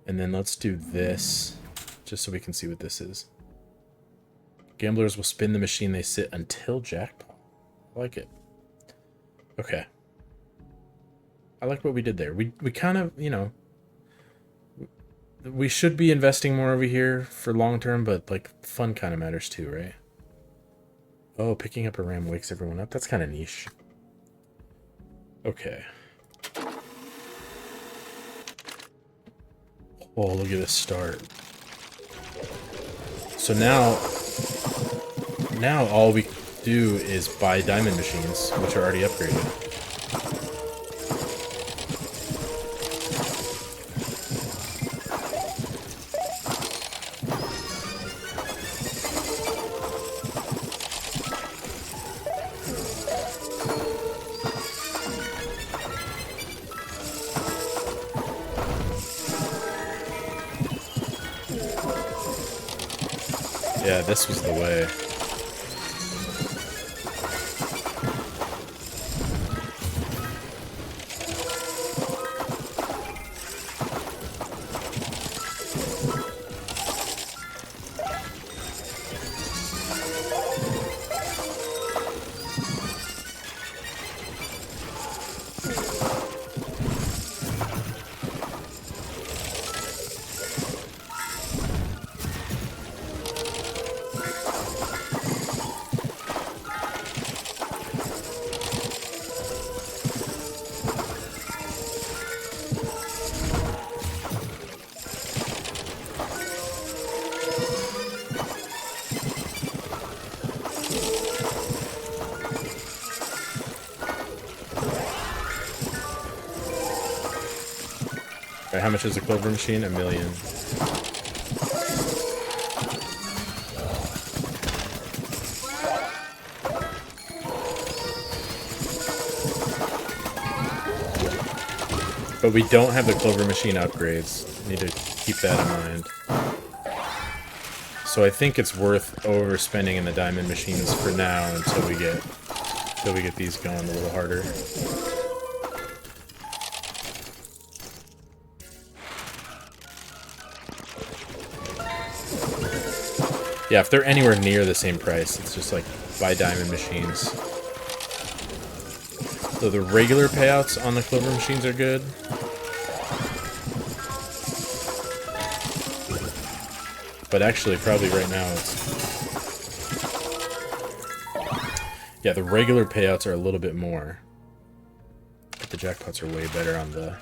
And then let's do this, just so we can see what this is. Gamblers will spin the machine they sit until jackpot. I like it. Okay. I like what we did there. We kind of, you know, we should be investing more over here for long term, but like fun kind of matters too, right? Oh, picking up a ram wakes everyone up. That's kind of niche. Okay. Oh, look at this start. So now all we do is buy diamond machines, which are already upgraded. Yeah, this was the way. Right, how much is a clover machine? $1 million. But we don't have the clover machine upgrades. Need to keep that in mind. So I think it's worth overspending in the diamond machines for now until we get these going a little harder. Yeah, if they're anywhere near the same price, it's just like buy diamond machines. So the regular payouts on the clover machines are good. But actually, probably right now it's... Yeah, the regular payouts are a little bit more. But the jackpots are way better on the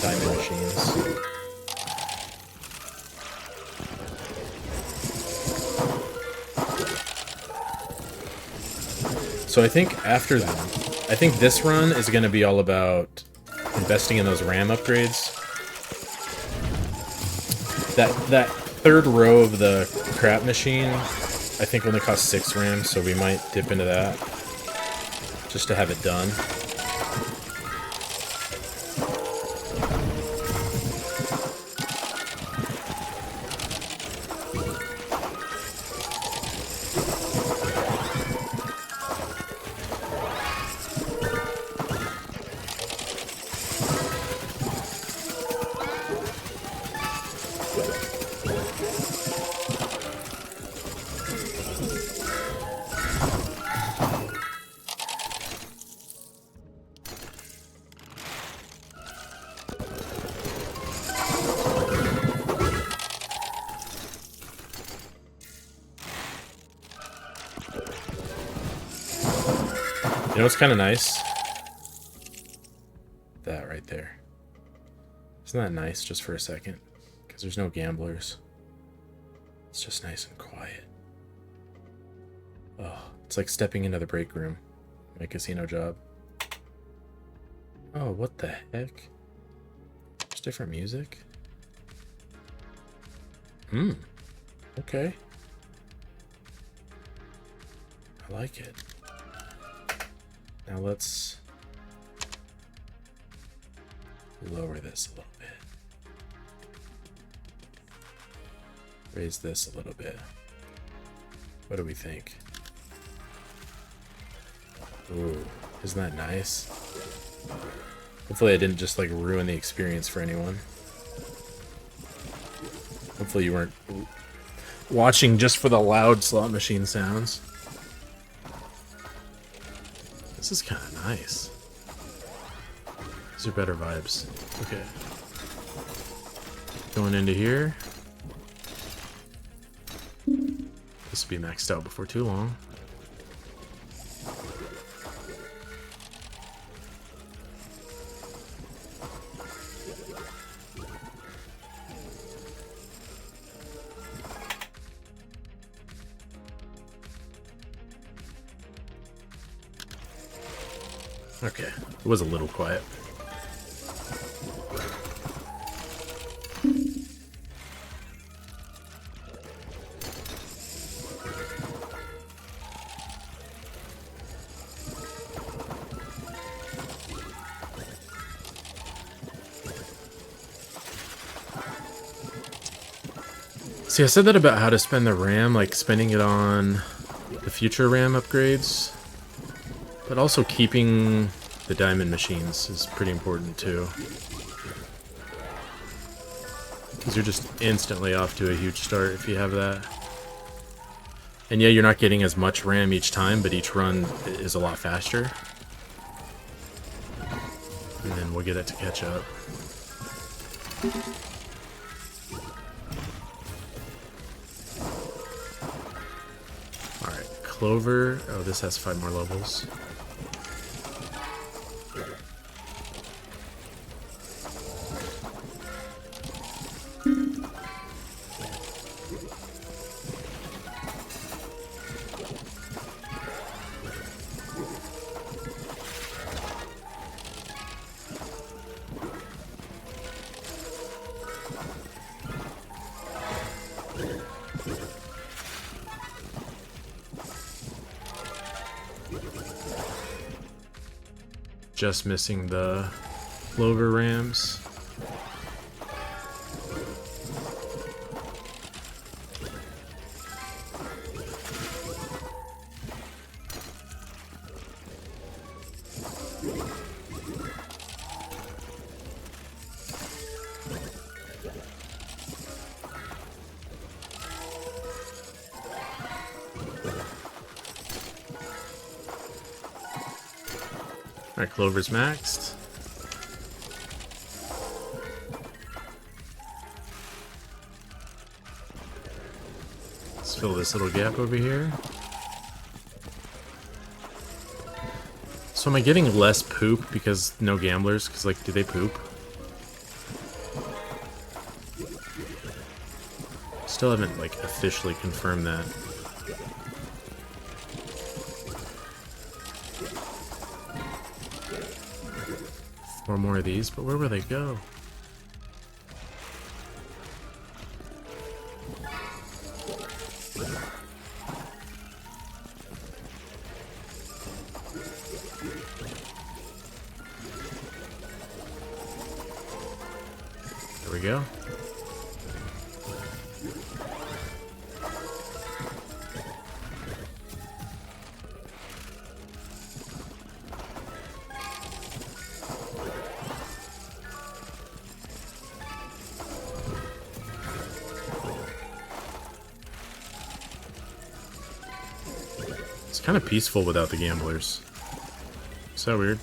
diamond machines. So I think after that, I think this run is going to be all about investing in those RAM upgrades. That third row of the crap machine, I think only costs 6 RAM, so we might dip into that just to have it done. You know what's kind of nice? That right there. Isn't that nice just for a second? Because there's no gamblers. It's just nice and quiet. Oh, it's like stepping into the break room. My casino job. Oh, what the heck? There's different music? Okay. I like it. Now let's lower this a little bit. Raise this a little bit. What do we think? Ooh, isn't that nice? Hopefully I didn't just like ruin the experience for anyone. Hopefully you weren't watching just for the loud slot machine sounds. This is kind of nice. These are better vibes. Okay. Going into here. This will be maxed out before too long. Okay, it was a little quiet. See, I said that about how to spend the RAM, like spending it on the future RAM upgrades. But also keeping the diamond machines is pretty important too. Because you're just instantly off to a huge start if you have that. And yeah, you're not getting as much RAM each time, but each run is a lot faster. And then we'll get it to catch up. Alright, Clover. Oh, this has 5 more levels. Just missing the clover rams. Alright, clover's maxed. Let's fill this little gap over here. So am I getting less poop because no gamblers? Because, like, do they poop? Still haven't, like, officially confirmed that. Four more of these, but where will they go? There we go. It's kind of peaceful without the gamblers. So weird.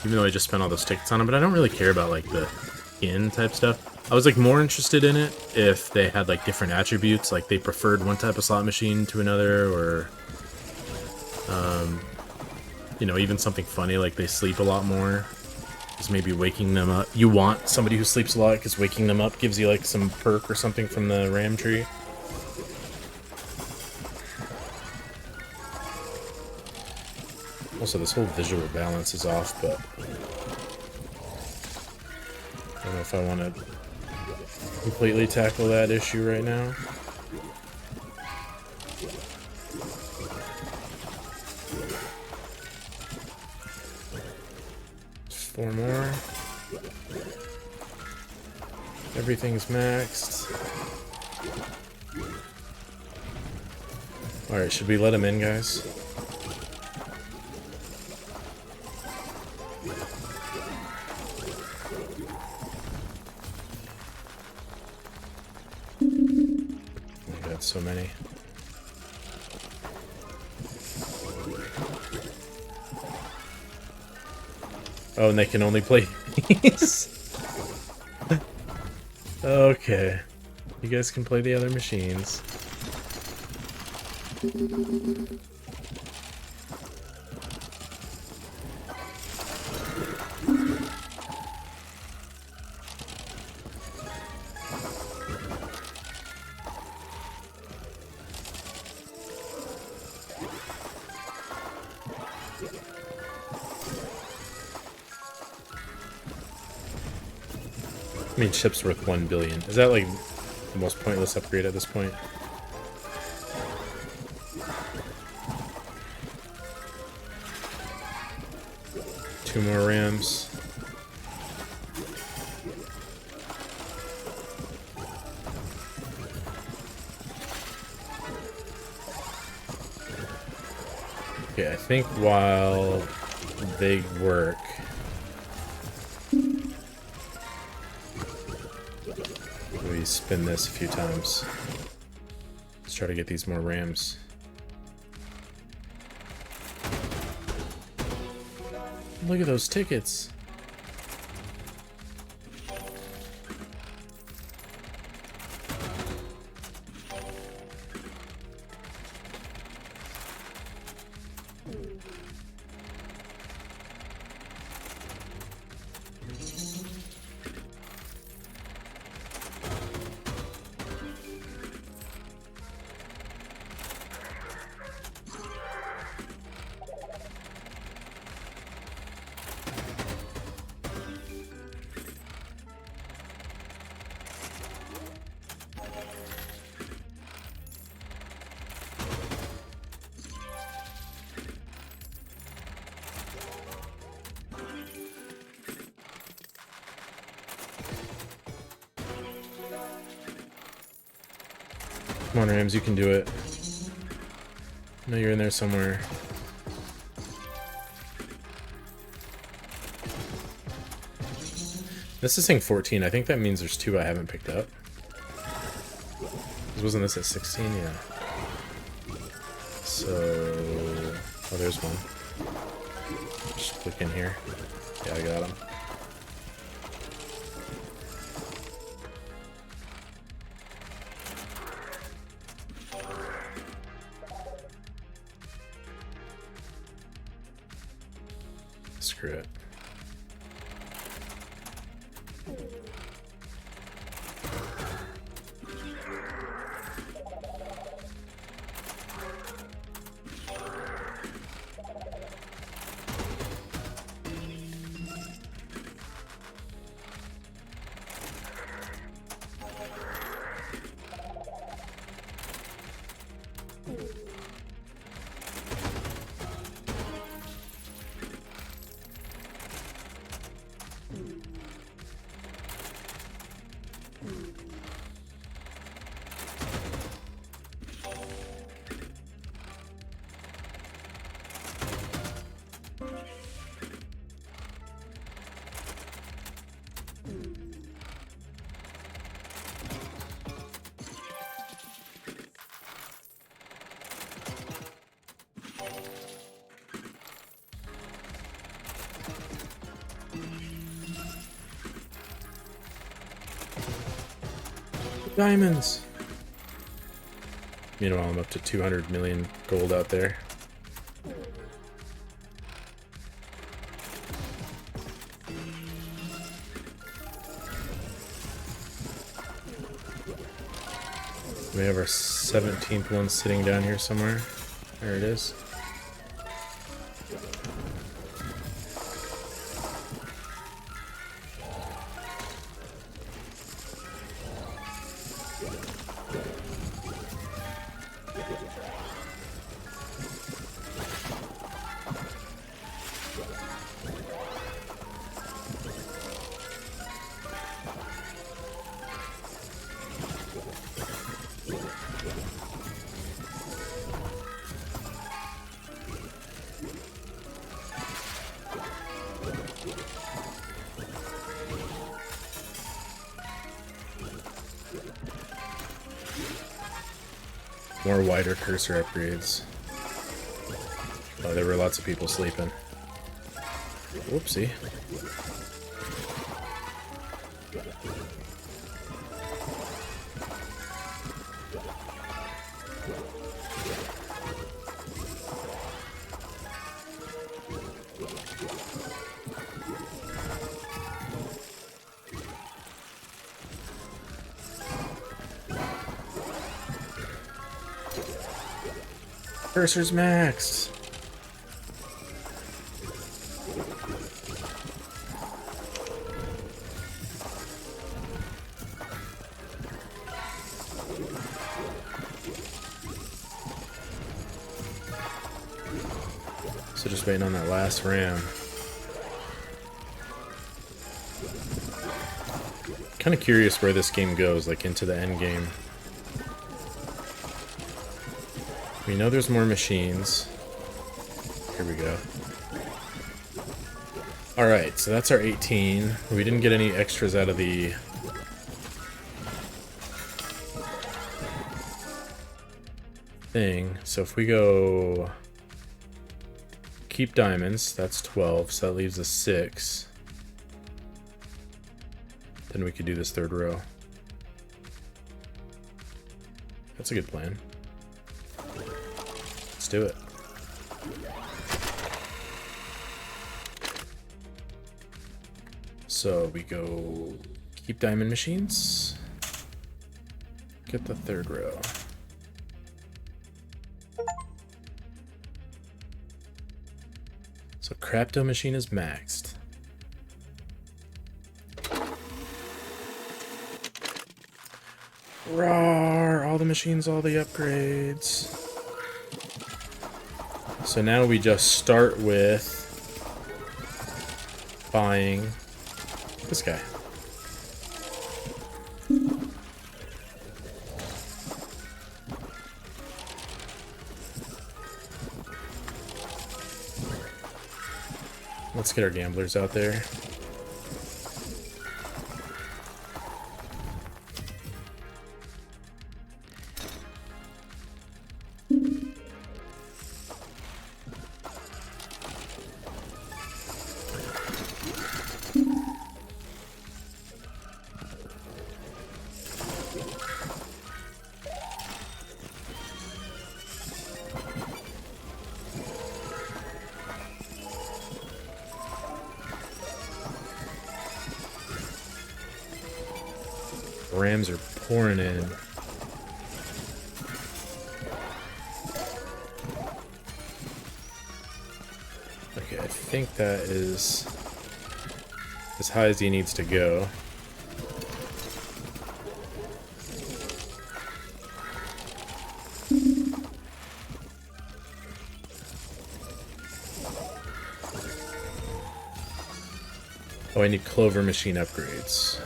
Even though I just spent all those tickets on them, but I don't really care about like the skin type stuff. I was like more interested in it if they had like different attributes, like they preferred one type of slot machine to another, or you know, even something funny like they sleep a lot more. Just maybe waking them up. You want somebody who sleeps a lot because waking them up gives you like some perk or something from the ram tree. Also, this whole visual balance is off, but I don't know if I want to completely tackle that issue right now. Four more. Everything's maxed. Alright, should we let him in, guys? I got so many. Oh, and they can only play these? Okay. You guys can play the other machines. I mean, chip's worth 1 billion. Is that like the most pointless upgrade at this point? Two more rams. Okay, I think while they work, we spin this a few times. Let's try to get these more rams. Look at those tickets. Come on, Rams, you can do it. I know you're in there somewhere. This is saying 14. I think that means there's 2 I haven't picked up. Wasn't this at 16? Yeah. So... oh, there's one. Just click in here. Yeah, I got him. Screw it. Diamonds! Meanwhile, I'm up to 200 million gold out there. We have our 17th one sitting down here somewhere. There it is. More wider cursor upgrades. Oh, there were lots of people sleeping. Whoopsie. Cursor's maxed. So just waiting on that last ram. Kind of curious where this game goes, like into the end game. We know there's more machines. Here we go. Alright, so that's our 18. We didn't get any extras out of the thing. So if we go keep diamonds, that's 12, so that leaves us 6. Then we could do this third row. That's a good plan. Let's do it. So we go keep diamond machines. Get the third row. So Crapto machine is maxed. Roar! All the machines, all the upgrades. So now we just start with buying this guy. Let's get our gamblers out there. Rams are pouring in. Okay, I think that is as high as he needs to go. Oh, I need clover machine upgrades.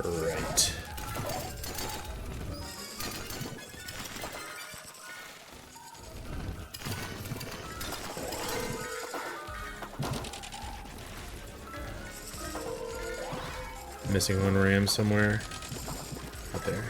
Right. Missing one ram somewhere. Right there.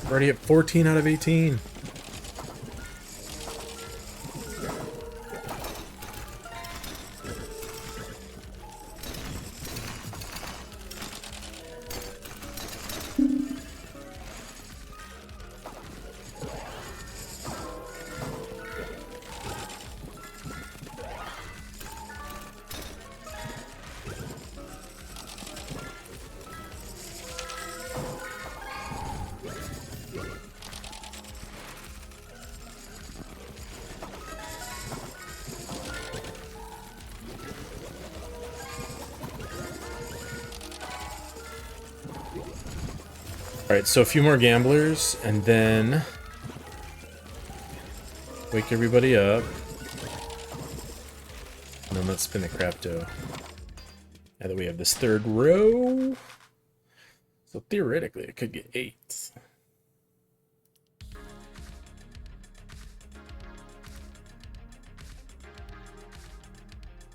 Already at 14 out of 18. Alright, so a few more gamblers, and then wake everybody up. And then let's spin the crapto. Now that we have this third row. So theoretically, I could get 8.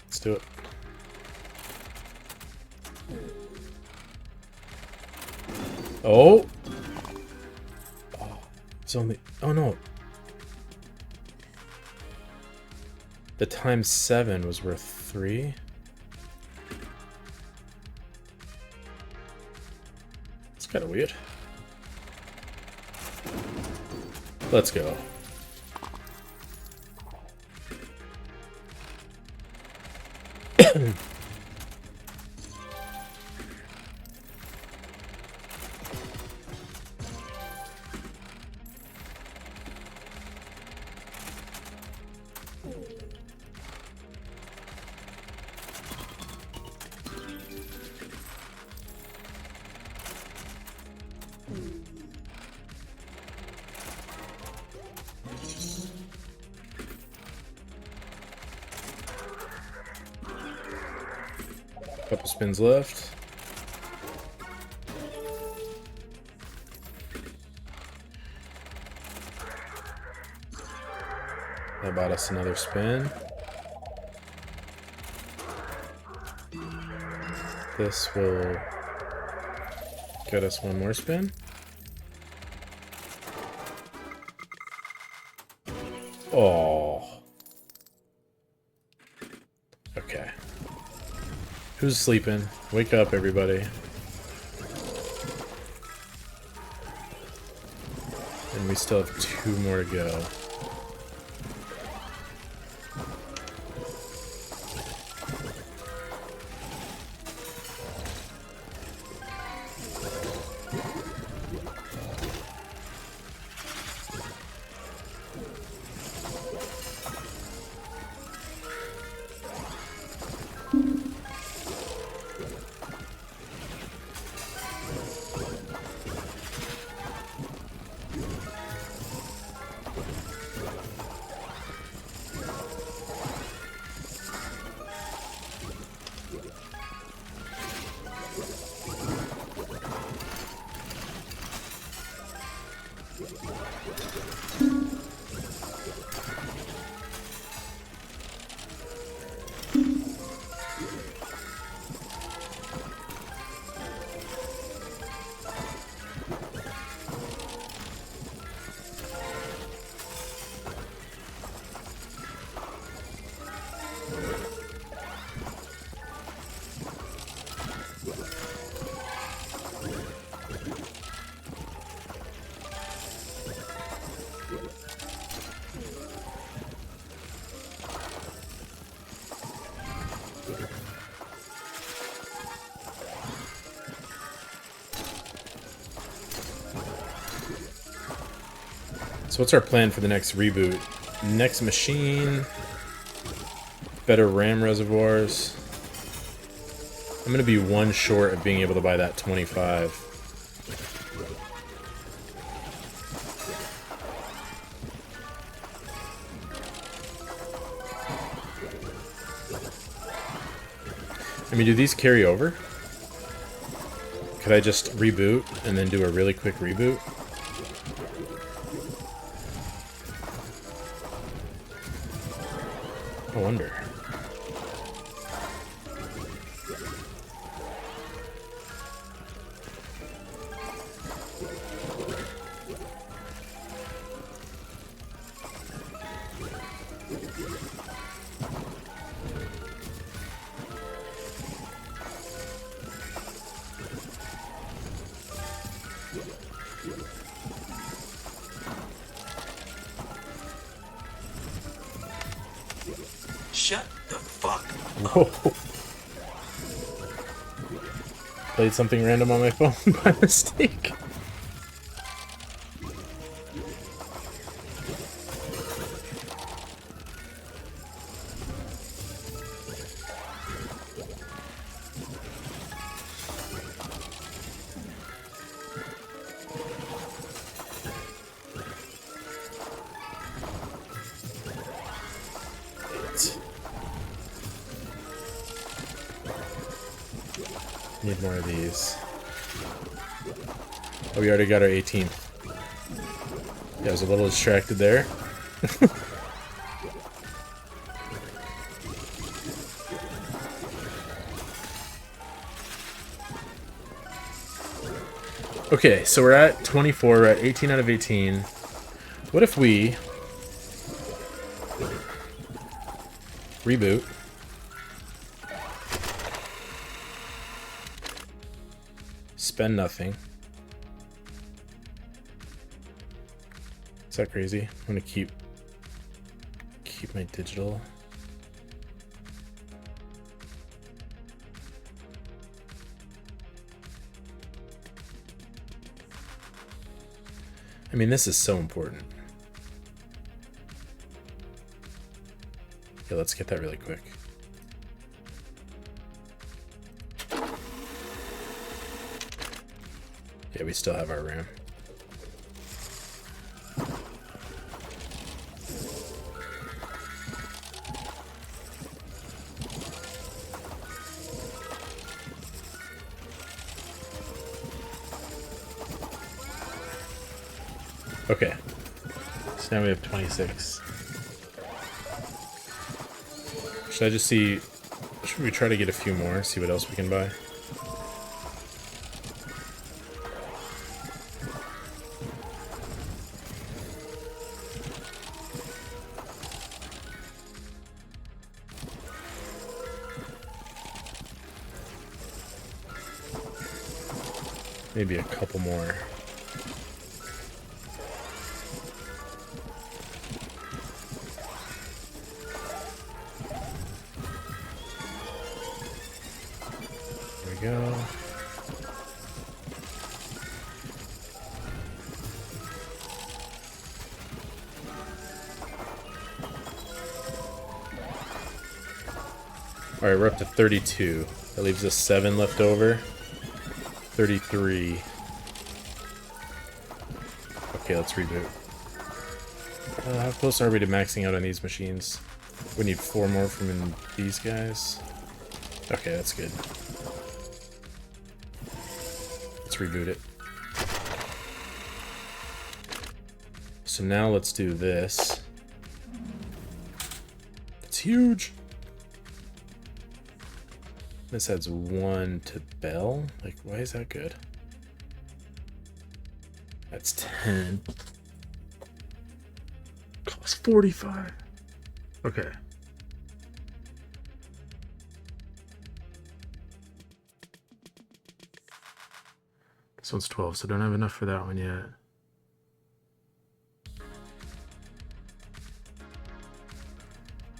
Let's do it. Oh! Oh, it's only... Oh, no. The times 7 was worth 3? It's kind of weird. Let's go. Couple spins left. That bought us another spin. This will get us one more spin. Oh. Okay. Who's sleeping? Wake up, everybody. And we still have 2 more to go. So what's our plan for the next reboot? Next machine, better RAM reservoirs. I'm gonna be one short of being able to buy that 25. I mean, do these carry over? Could I just reboot and then do a really quick reboot? I wonder. Shut the fuck up. Whoa. Played something random on my phone by mistake. Need more of these. Oh, we already got our 18th. Yeah, I was a little distracted there. Okay, so we're at 24, we're at 18 out of 18. What if we reboot? Spend nothing. Is that crazy? I'm gonna keep my digital. I mean, this is so important. Yeah, let's get that really quick. Yeah, we still have our RAM. Okay. So now we have 26. Should I just see... Should we try to get a few more, see what else we can buy? Maybe a couple more. There we go. Alright, we're up to 32. That leaves us 7 left over. 33. Okay, let's reboot. How close are we to maxing out on these machines? We need 4 more from these guys. Okay, that's good. Let's reboot it. So now let's do this. It's huge. This adds 1 to Bell. Like, why is that good? That's 10. Costs 45. Okay. This one's 12, so don't have enough for that one yet.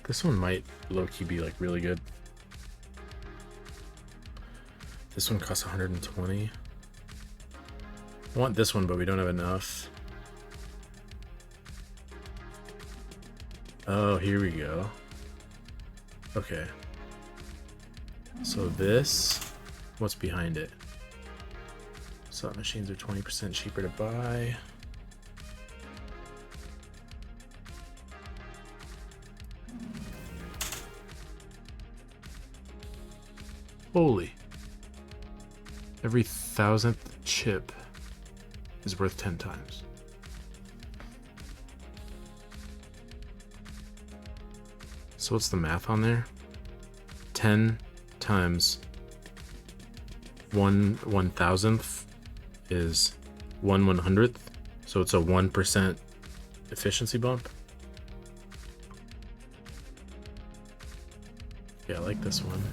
This one might low-key be like really good. This one costs 120. I want this one, but we don't have enough. Oh, here we go. Okay. So this, what's behind it? Slot machines are 20% cheaper to buy. Holy. Every 1,000th chip is worth 10 times. So what's the math on there? 10 times 1/1000th is 1/100th. So it's a 1% efficiency bump. Yeah, I like this one.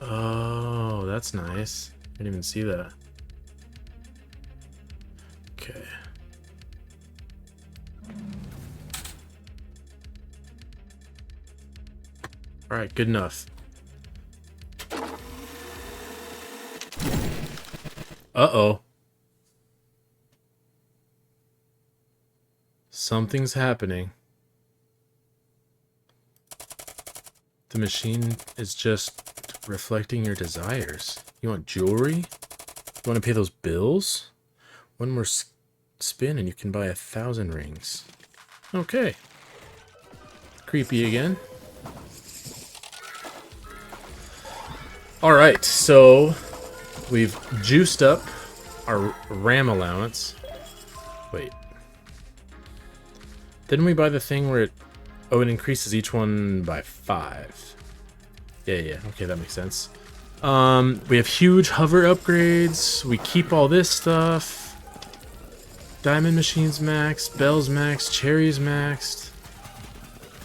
Oh, that's nice. I didn't even see that. Okay. All right, good enough. Uh-oh. Something's happening. The machine is just reflecting your desires. You want jewelry? You want to pay those bills? One more spin and you can buy 1,000 rings. Okay. Creepy again. Alright, so we've juiced up our RAM allowance. Wait. Didn't we buy the thing where it... Oh, it increases each one by 5. Yeah. Okay, that makes sense. We have huge hover upgrades. We keep all this stuff. Diamond machines maxed. Bells maxed. Cherries maxed.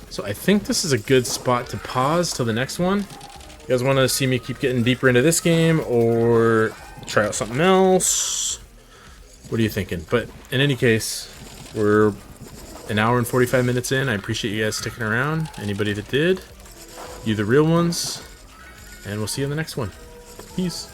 So I think this is a good spot to pause till the next one. You guys want to see me keep getting deeper into this game or try out something else? What are you thinking? But in any case, we're an hour and 45 minutes in. I appreciate you guys sticking around. Anybody that did, you the real ones. And we'll see you in the next one. Peace.